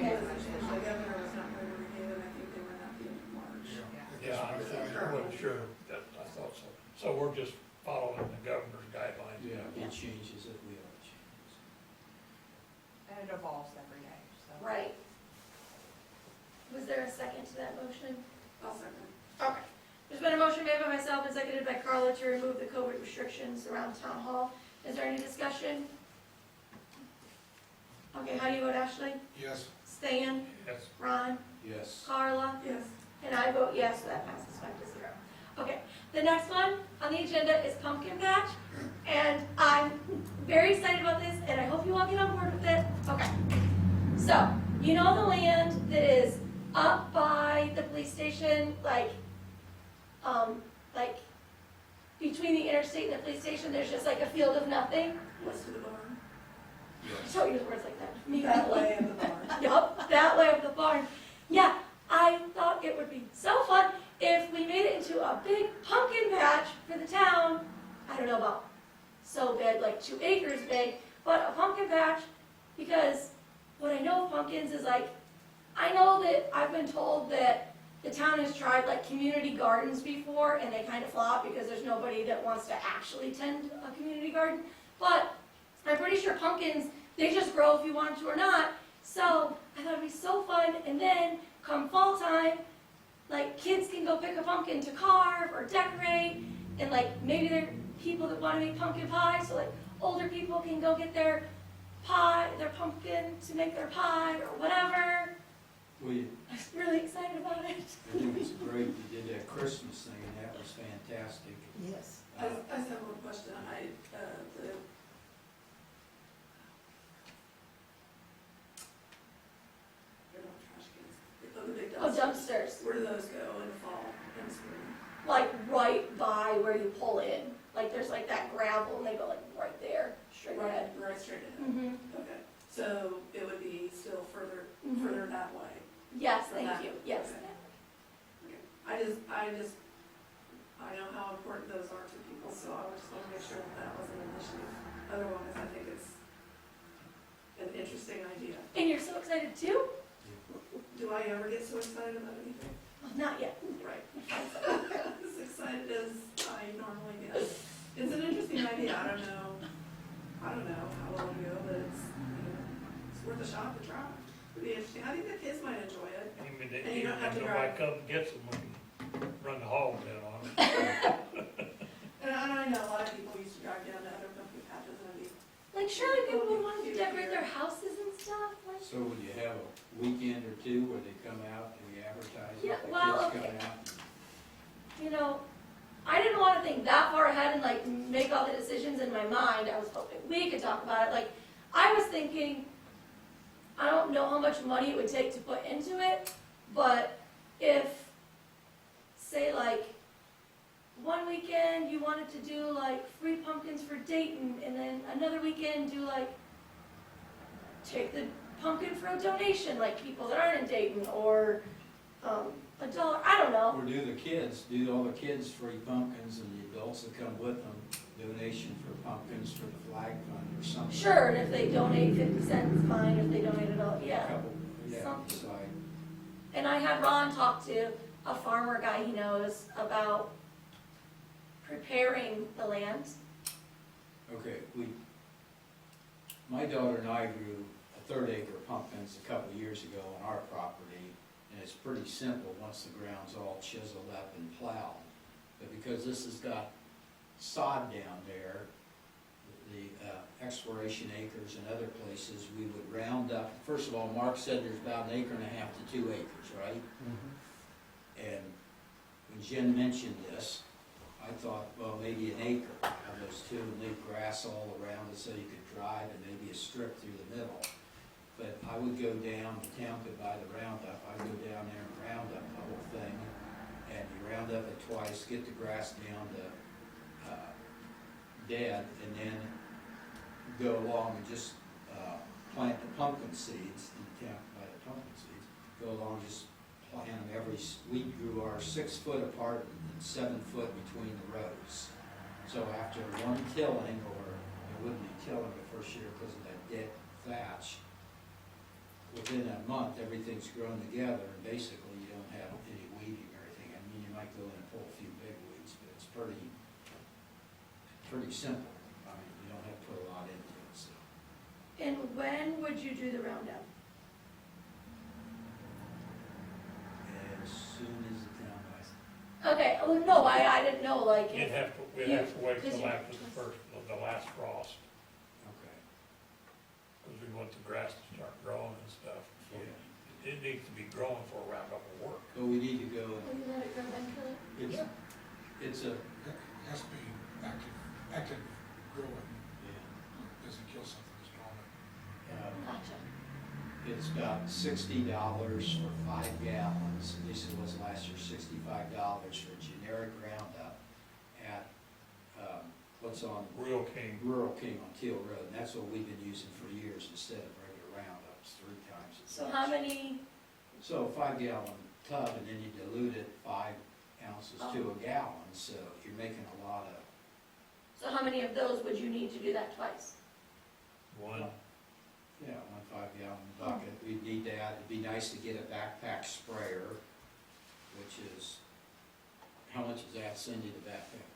Okay, as much. the governor was not going to renew, and I think they were not the end of March. yeah, I wasn't sure, that, I thought so. So we're just following the governor's guidelines. Yeah, it changes if we have changes. And it evolves every day, so. Right. Was there a second to that motion? I'll second. Okay. There's been a motion made by myself and seconded by Carla to remove the COVID restrictions around town hall. Is there any discussion? Okay, how do you vote, Ashley? Yes. Stan? Yes. Ron? Yes. Carla? Yes. And I vote yes, so that passes 5-0. Okay, the next one on the agenda is pumpkin patch, and I'm very excited about this, and I hope you all get on board with it. Okay, so, you know the land that is up by the police station, like between the interstate and the police station, there's just like a field of nothing? West of the barn. Don't use words like that. Me That way of the barn. Yup, that way of the barn. Yeah, I thought it would be so fun if we made it into a big pumpkin patch for the town. I don't know about so big, like 2 acres big, but a pumpkin patch, because what I know of pumpkins is like, I know that I've been told that the town has tried like community gardens before and they kind of flop because there's nobody that wants to actually tend a community garden. But I'm pretty sure pumpkins, they just grow if you want to or not. So I thought it'd be so fun, and then come fall time, like kids can go pick a pumpkin to carve or decorate, and like maybe there are people that want to make pumpkin pie, so like older people can go get their pie, their pumpkin to make their pie or whatever. We, I'm really excited about it. I think it's great you did that Christmas thing, and that was fantastic. Yes. I just have one question. They're not trash cans. The big Oh, dumpsters. dumpsters, Where do those go in the fall and spring? like right by where you pull in. Like there's like that gravel, and they go like right there, straight ahead. Right straight ahead. Mm-hmm. Okay, so it would be still further Mhm. that way. Yes, From thank that- you, yes. okay. I know how important those are to people, so I just want to make sure that that wasn't an issue. Otherwise, I think it's an excited too? Do I ever get so excited about anything? Well, not yet. Right. As excited as I normally get. It's an interesting idea, I don't know how long ago, but it's worth a shot to try. It'd be interesting, I think the kids might enjoy it. And you don't have to Even if nobody drive. comes and gets them, we can run the hog down on them. And I know a lot of people used to drive down to other pumpkin patches and it'd be, Like surely people would want to decorate their houses and stuff, like. So would you have a weekend or two where they come out and we advertise it? Yeah, the well, kids okay. come out? You know, I didn't want to think that far ahead and like make all the decisions in my mind. I was hoping we could talk about it. Like, I was thinking, I don't know how much money it would take to put into it, but if, say like, one weekend you wanted to do like free pumpkins for Dayton, and then another weekend do like, take the pumpkin for a donation, like people that aren't in Dayton, or $1, I don't know. Or do all the kids free pumpkins and the adults that come with them, donation for pumpkins for the flag fund or something. Sure, and if they donate 50 cents, fine, if they donate it all, A yeah. couple, yeah, Something. decide. And I had Ron talk to a farmer guy he knows about preparing the land. Okay, my daughter and I grew a 1/3 acre pumpkins a couple of years ago on our property, and it's pretty simple once the ground's all chiseled up and plowed. But because this has got sod down there, the exploration acres and other places, we would round up, first of all, Mark said there's about 1.5 acres to 2 acres, right? And when Jen mentioned this, I thought, well, maybe 1 acre of those two, and leave grass all around it so you could drive, and maybe a strip through the middle. But I would go down, the town could buy the Roundup, I'd go down there and round up the whole thing, and you round up it twice, get the grass down to dead, and then go along and just plant the pumpkin seeds, in the town could buy the pumpkin seeds, go along, just plant them we grew ours 6 foot apart and 7 foot between the rows. So after one tilling, or it wouldn't be tilling the first year because of that dead thatch, within a month, everything's grown together, and basically you don't have any weeding or anything. I mean, you might go in and pull a few big weeds, but it's pretty simple. I mean, you don't have to put a lot into it, so. And when would you do the roundup? As soon as the town buys it. Okay, oh no, I didn't know, like, We'd have to wait till after the last frost, Okay. because we want the grass to start growing and stuff. So Yeah. it needs to be growing for a roundup will work. But we need to go will you let it grow then, kill it? and, it's a, It has to be active growing, yeah. doesn't kill something that's growing. Gotcha. It's about $60 for 5 gallons, at least it was last year, $65 for generic Roundup at, what's on Real King. Rural King on Teal Road, and that's what we've been using for years instead of regular Roundups, 3 times as So much. how many, So a 5 gallon tub, and then you dilute it 5 ounces to a gallon, so you're making a lot of, so how many of those would you need to do that twice? One. yeah, 1 5 gallon bucket. We'd need that, it'd be nice to get a backpack sprayer, which is, how much does that send you the backpack?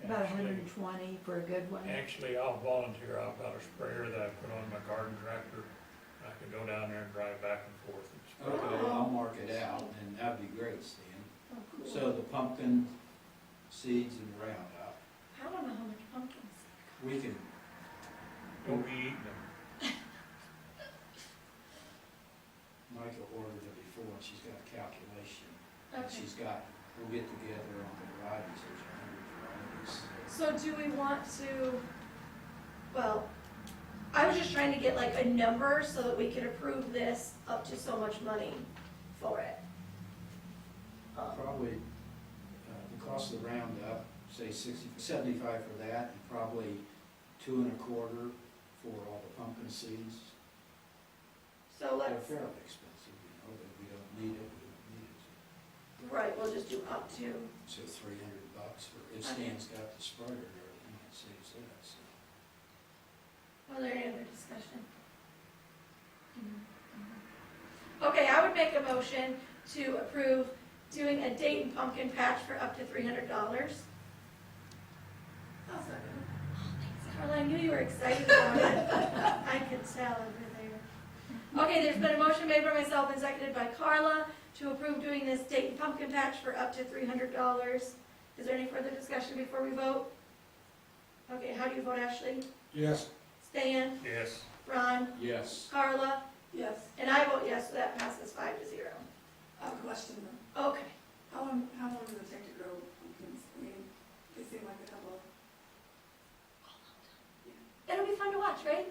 About Actually- 120 for a good one. Actually, I'll volunteer, I've got a sprayer that I put on my garden tractor. I could go down there and drive back and forth and spray. Okay, I'll mark it out, and that'd be great, Stan. Oh, cool. So the pumpkin seeds and Roundup, I don't know how much pumpkins. we can, Don't be eating them. Micah ordered it before, and she's got a calculation. And Okay. we'll get together on the varieties, there's 100 varieties. So do we want to, well, I was just trying to get like a number so that we could approve this up to so much money for it. Probably, the cost of the Roundup, say 75 for that, and probably 2 1/4 for all the pumpkin seeds. So They're let's, fairly expensive, but we don't need it, we don't need it. right, we'll just do up to, So $300 for, if Okay. Stan's got the spreader and everything, it saves that, so. are there any other discussion? Mhm. make a motion to approve doing a Dayton pumpkin patch for up to $300. I'll second Carla, I knew you were excited about it. I could tell over there. Okay, there's been a motion made by myself and seconded by Carla to approve doing this Dayton pumpkin patch for up to $300. Is there any further discussion before we vote? Okay, how do you vote, Ashley? Yes. Stan? Yes. Ron? Yes. Carla? it. Yes. And I vote yes, so that passes 5-0. I have a question though. Okay. How long does it take to grow pumpkins? I mean, they seem like a couple of. It'll be fun to watch, right?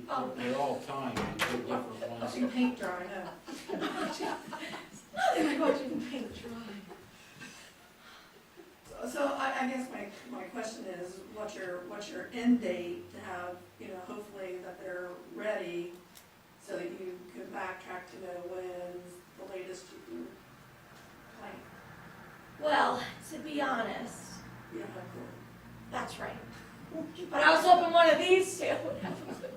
Oh. They're all timed, they're different ones. Watching paint dry, I know. Nothing like watching paint dry. So I guess my question is, what's your end date to have, you know, hopefully that they're ready so that you can backtrack to know when's the latest you can plant? Well, to be honest, You don't have a clue. that's right. But I was hoping one of these two would have a clue.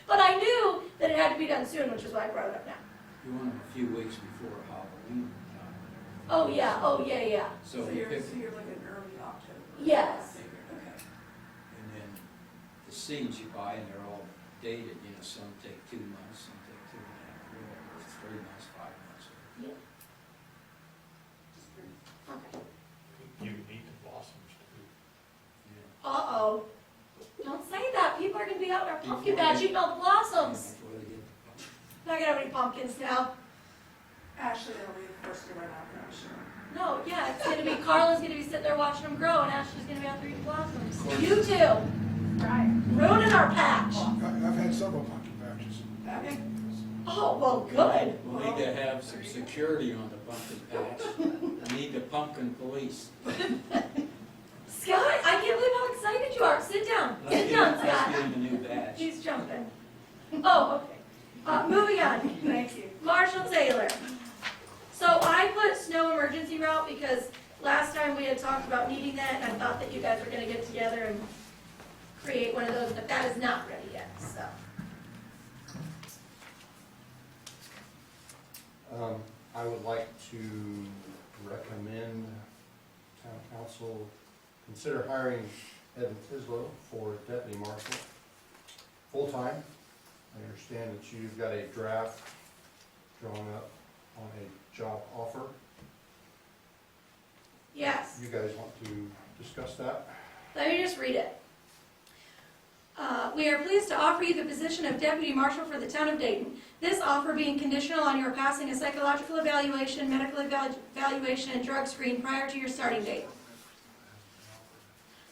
But I knew that it had to be done soon, which is why I brought it up now. You want them a few weeks before Halloween time. Oh, yeah. So So you you're pick, looking early October? Yes. Okay. and then the seeds you buy, and they're all dated, you know, some take 2 months, some take 2.5, whatever, 3 months, 5 months. Yeah. Okay. You need the blossoms too. Yeah. Uh-oh. Don't say that. People are gonna be out in our pumpkin Before patch they- eating all the blossoms. Before they get Not gonna have any pumpkins now. Ashley, that'll be the first year right after, I'm sure. No, yeah, it's gonna be, Carla's gonna be sitting there watching them grow, and Ashley's gonna be out there eating blossoms. course. You two, Right. ruining our patch. I've had several pumpkin patches. Okay. Oh, well, good. We'll need to have some security on the pumpkin patch. We need the pumpkin police. Scott, I can't believe how excited you are. Sit down. Sit down, Let's Scott. get him a new badge. He's jumping. Oh, okay. Moving on. Thank you. Marshall Taylor. So I put snow emergency route because last time we had talked about needing that, and I thought that you guys were gonna get together and create one of those, but that is not ready yet, so. I would like to recommend town council consider hiring Evan Tislow for deputy marshal, full-time. I understand that you've got a draft drawn up on a job offer. Yes. You guys want to discuss that? Let me just read it. We are pleased to offer you the position of Deputy Marshal for the town of Dayton. This offer being conditional on your passing a psychological evaluation, medical evaluation, and drug screen prior to your starting date.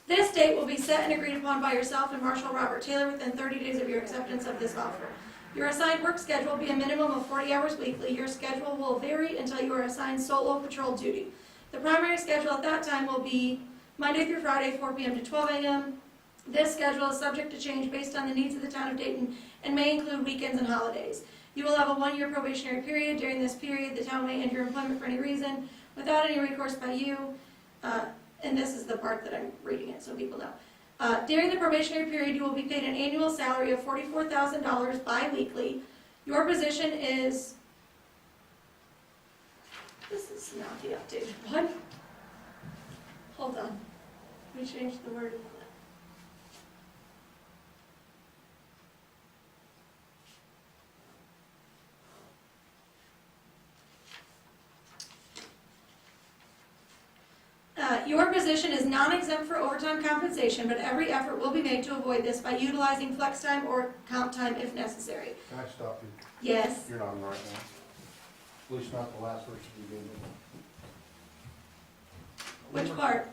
This date will be set and agreed upon by yourself and Marshal Robert Taylor within 30 days of your acceptance of this offer. Your assigned work schedule will be a minimum of 40 hours weekly. Your schedule will vary until you are assigned solo patrol duty. The primary schedule at that time will be Monday through Friday, 4 p.m. to 12 a.m. This schedule is subject to change based on the needs of the town of Dayton and may include weekends and holidays. You will have a 1-year probationary period. During this period, the town may end your employment for any reason without any recourse by you. And this is the part that I'm reading it so people know. During the probationary period, you will be paid an annual salary of $44,000 bi-weekly. Your position is, this is not the updated one. Hold on. Let me change the word. Your position is non-exempt for overtime compensation, but every effort will be made to avoid this by utilizing flex time or comp time if necessary. Can I stop you? Yes. You're not right now. At least not the last person you gave me. Which part?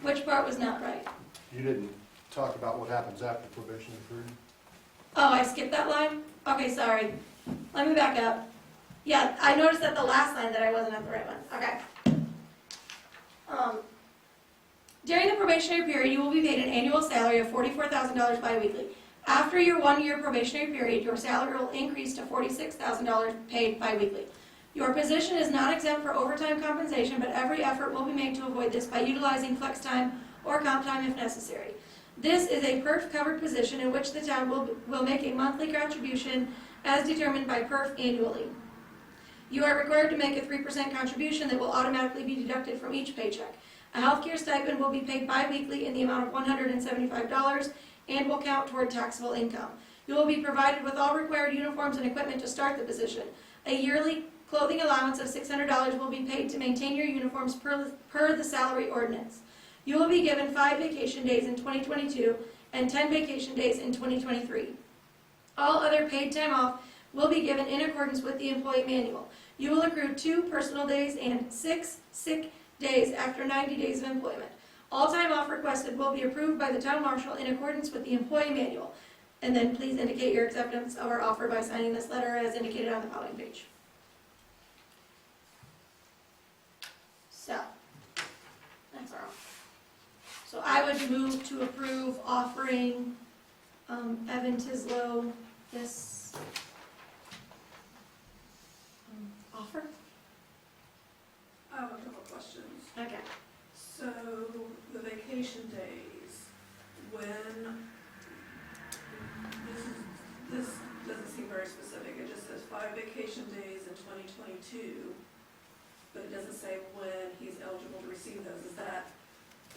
Which part was not right? You didn't talk about what happens after probationary period? Oh, I skipped that line? Okay, sorry. Let me back up. Yeah, I noticed at the last line that I wasn't at the right one. Okay. During the probationary period, you will be paid an annual salary of $44,000 bi-weekly. After your 1-year probationary period, your salary will increase to $46,000 paid bi-weekly. Your position is not exempt for overtime compensation, but every effort will be made to avoid this by utilizing flex time or comp time if necessary. This is a PERF-covered position in which the town will make a monthly contribution as determined by PERF annually. You are required to make a 3% contribution that will automatically be deducted from each paycheck. A healthcare stipend will be paid bi-weekly in the amount of $175 and will count toward taxable income. You will be provided with all required uniforms and equipment to start the position. A yearly clothing allowance of $600 will be paid to maintain your uniforms per the salary ordinance. You will be given 5 vacation days in 2022 and 10 vacation days in 2023. All other paid time off will be given in accordance with the employee manual. You will accrue 2 personal days and 6 sick days after 90 days of employment. All time off requested will be approved by the town marshal in accordance with the employee manual. And then please indicate your acceptance of our offer by signing this letter as indicated on the following page. So, that's our offer. So I would move to approve offering Evan Tislow this offer. I have a couple questions. Okay. So, the vacation days, when, this doesn't seem very specific, it just says 5 vacation days in 2022, but it doesn't say when he's eligible to receive those. Is that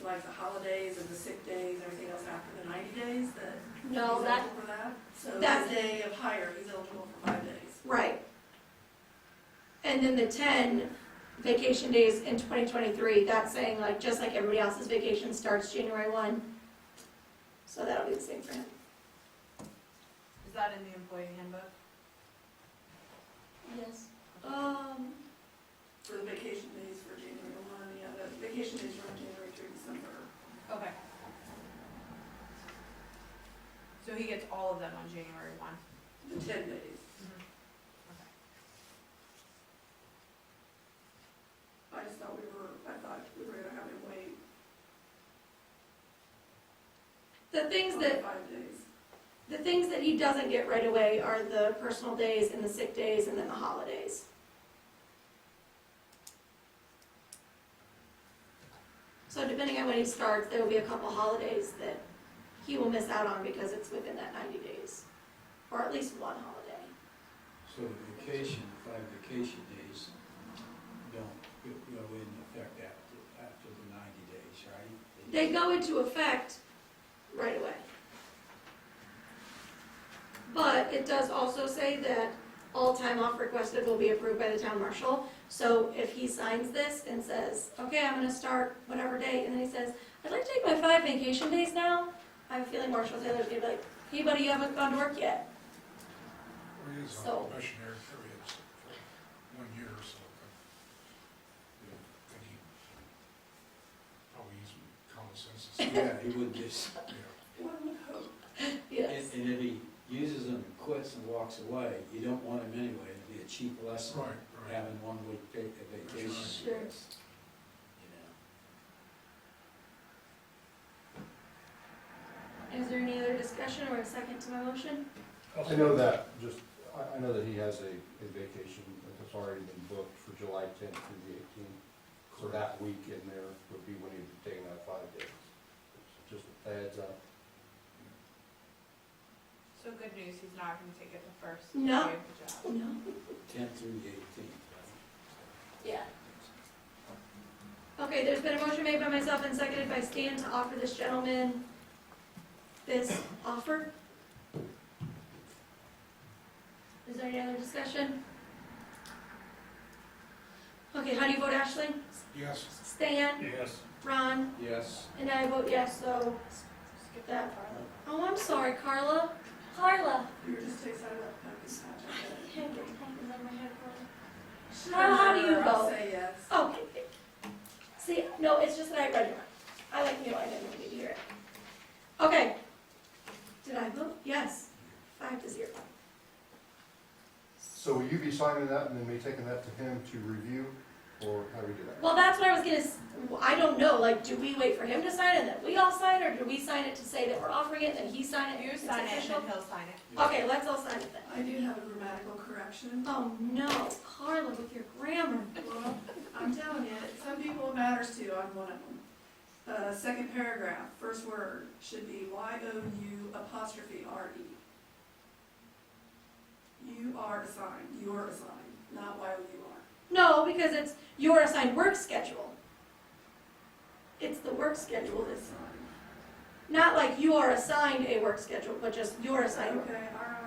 like the holidays and the sick days, everything else after the 90 days that No, he's that, eligible for that? So that's- that day of hire, he's eligible for 5 days. right. And then the 10 vacation days in 2023, that's saying like, just like everybody else's vacation starts January 1. So that'll be the same for him. Is that in the employee handbook? Yes. For the vacation days for January 1, yeah, the vacation days run January through December. Okay. So he gets all of them on January 1? The 10 days. Okay. I just thought I thought we were gonna have him wait The things on that, 5 days. the things that he doesn't get right away are the personal days and the sick days and then the holidays. So depending on when he starts, there will be a couple holidays that he will miss out on because it's within that 90 days, or at least one holiday. So the vacation, 5 vacation days don't go in effect after the 90 days, right? They go into effect right away. But it does also say that all time off requested will be approved by the town marshal. So if he signs this and says, okay, I'm gonna start whatever date, and then he says, I'd like to take my 5 vacation days now, I have a feeling Marshall Taylor's gonna be like, hey buddy, you haven't gone to work yet. Or is So- on probationary periods for 1 year or so. But he probably use some common sense. Yeah, he would just, Yeah. One would hope. Yes. and if he uses them, quits and walks away, you don't want him anyway. It'd be a cheap lesson, Right, right. having 1 week vacation. Sure. You know. Is there any other discussion or a second to my motion? I know that, I know that he has a vacation that's already been booked for July 10th through the 18th. So that week in there would be when he'd be taking that 5 days. Just a heads up. So good news, he's not gonna take it the first No. day of the job. No. 10th through the 18th, Yeah. Okay, there's been a motion made by myself and seconded by Stan to offer this gentleman this offer. Is there any other discussion? Okay, how do you vote, Ashley? Yes. Stan? Yes. Ron? Yes. And I vote yes, so skip that. Oh, I'm sorry, Carla. Carla. You were just too excited about the pumpkin patch. I can't get pumpkins on my head, Carla. How do you Sure, I'll vote? say yes. Okay. See, no, it's just that I read your mind. I like, I didn't need to hear it. Okay. Did I vote? Yes. 5-0. So will you be signing that and then me taking that to him to review, or how do we do that? Well, that's what I was I don't know, like, do we wait for him to sign it, and then we all sign it, or do we sign it to say that we're offering it, and then he sign it? You It's sign it, and official? then he'll sign it. Okay, let's all sign it then. I do have a grammatical correction. Oh, no, Carla with your grammar. Well, I'm telling you, some people it matters to, I'm one of them. Second paragraph, first word should be Y-O-U''RE. You are assigned, not Y-O-U-R. No, because it's your assigned work schedule. It's the work schedule that's assigned. Not like you are assigned a work schedule, but just your assigned work. Okay, all right,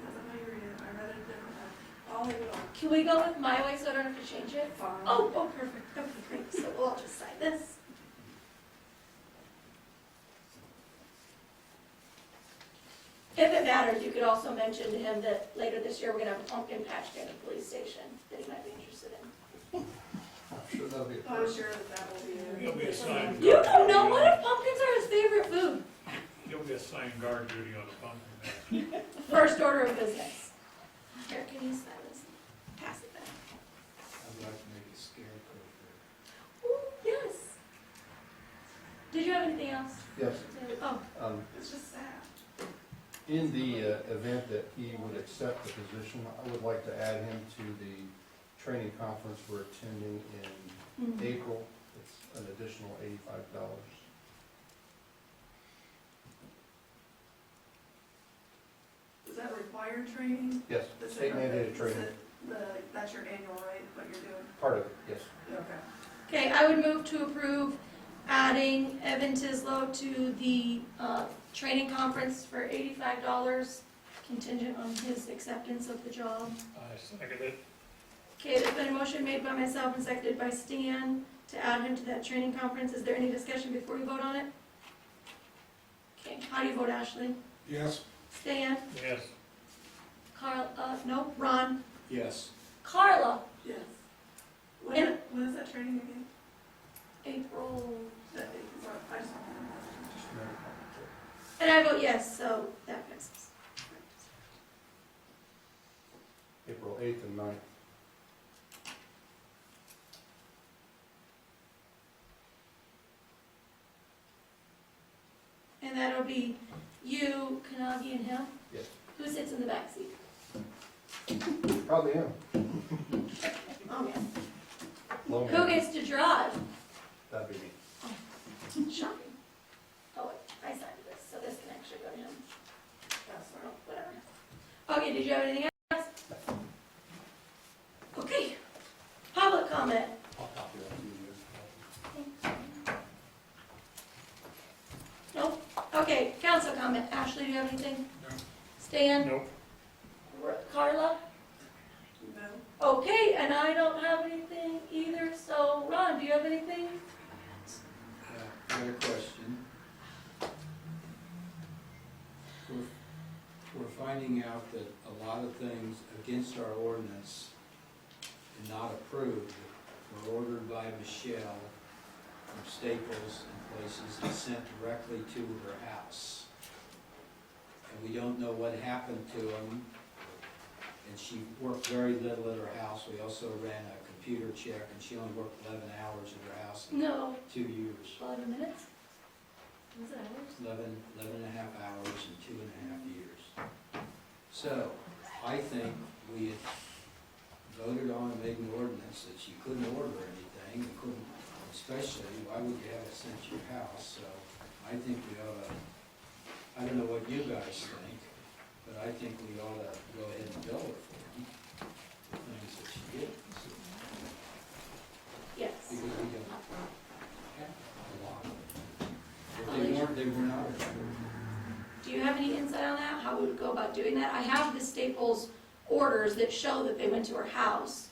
that's how you read it, I read it differently. I'll leave it on. Can we go with my way so I don't have to change it? Fine. Oh, perfect. Okay, great. So we'll all just sign this. If it matters, you could also mention to him that later this year, we're gonna have a pumpkin patch near the police station that he might be interested in. I'm sure that'll be a I'm sure that will be. He'll be assigned. You don't know, what if pumpkins are his favorite food? He'll be assigned guard duty on the pumpkin patch. First order of business. Here, can you sign this? Pass it back. I'd like to make a scarecrow for Ooh, yes. Did you have anything else? Yes. Oh, It's just sad. In the event that he would accept the position, I would like to add him to the training conference we're attending in April. It's an additional $85. Is that required training? Yes, Is state it- mandated is training, it that's your annual, right, what you're doing? part of it, yes. Okay. okay, I would move to approve adding Evan Tislow to the training conference for $85, contingent on his acceptance of the job. I second it. Okay, there's been a motion made by myself and seconded by Stan to add him to that training conference. Is there any discussion before you vote on it? Okay, how do you vote, Ashley? Yes, Stan? Yes. Carl, no, Ron? Yes. Carla? Yes. And- When is that training again? April. I just. And I vote yes, so that passes. April 8th and 9th. And that'll be you, Kanagi, and him? Yes. Who sits in the back seat? Probably him. Oh, yeah. Low Who man. gets to drive? That'd be me. Shocking. Oh, wait, I signed this, so this can actually go to him. That's all, whatever. Okay, did you have anything else? Okay. Public comment. I'll copy that to you. Nope. Okay, council comment. Ashley, do you have anything? no, Stan? Nope. Carla? No. Okay, and I don't have anything either, so Ron, do you have anything? I got a question. We're finding out that a lot of things against our ordinance and not approved were ordered by Michelle from Staples and places and sent directly to her house. And we don't know what happened to them. And she worked very little at her house. We also ran a computer check, and she only worked 11 hours at her house in No. 2 years. 11 minutes? Was it hours? 11 and a half hours in 2.5 years. So, I think we had voted on and made an ordinance that you couldn't order anything, you couldn't, especially, why would you have it sent to your house? So, I think we ought to, I don't know what you guys think, but I think we ought to go ahead and bill her for them, the things that she did. Yes. Because we don't have a lot. If they were not approved. Do you have any insight on that? How we would go about doing that? I have the Staples orders that show that they went to her house.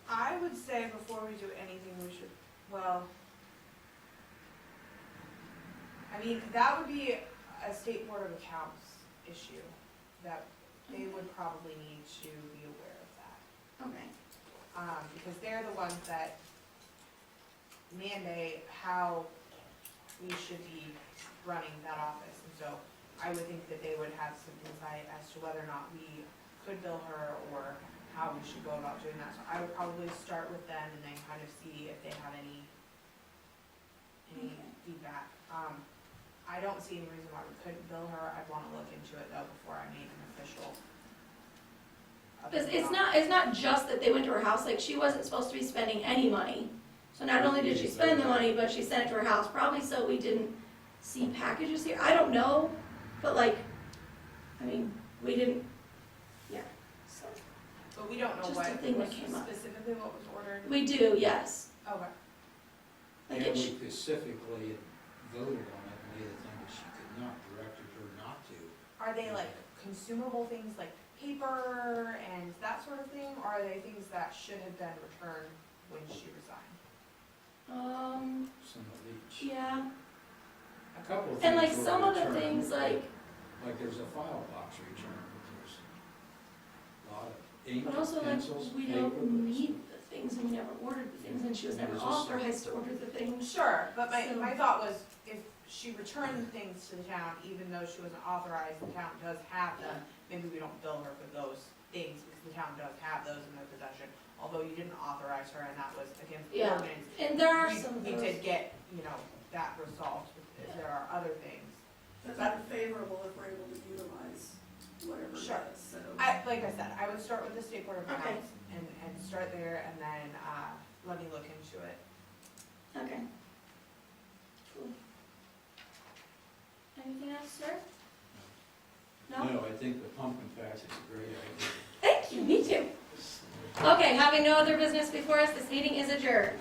I would say before we do anything, we should, well, I mean, that would be a state board of accounts issue, that they would probably need to be aware of that. Okay. Because they're the ones that mandate how we should be running that office. And so I would think that they would have some insight as to whether or not we could bill her or how we should go about doing that. So I would probably start with them and then kind of see if they have any feedback. I don't see any reason why we couldn't bill her. I'd want to look into it though before I make an official. Because it's not just that they went to her house, like she wasn't supposed to be spending any money. So not only did she spend the money, but she sent it to her house, probably so we didn't see packages here. I don't know, but like, I mean, we didn't, yeah, so. But we don't know Just what, a thing that came up. specifically what was ordered? We do, yes. Okay. Like And it we sh- specifically voted on it, and made the thing that she could not, directed her not to. Are they like consumable things like paper and that sort of thing, or are they things that should have been returned when she resigned? Some of each. yeah. A couple of things. And like were some of the returned. things, like, Like there's a file box returned, but there's a lot of ink, but also like, pencils, we paper. don't need the things, and we never ordered the things, and she was And never it's just- authorized to order the things. Sure, but my, So- my thought was if she returned things to the town, even though she wasn't authorized, the town does have them, maybe we don't bill her for those things because the town does have those in their possession, although you didn't authorize her and that was against the Yeah. ordinance. And there are We- some of We those. did get, that resolved if there are other things. That's not favorable if we're able to utilize whatever it Sure. is, so. Like I said, I would start with the state board of Okay. accounts and start there and then, let me look into it. Okay. Cool. Anything else, sir? No? No, I think the pumpkin patch is a great idea. Thank you, me too. Okay, having no other business before us, this meeting is adjourned.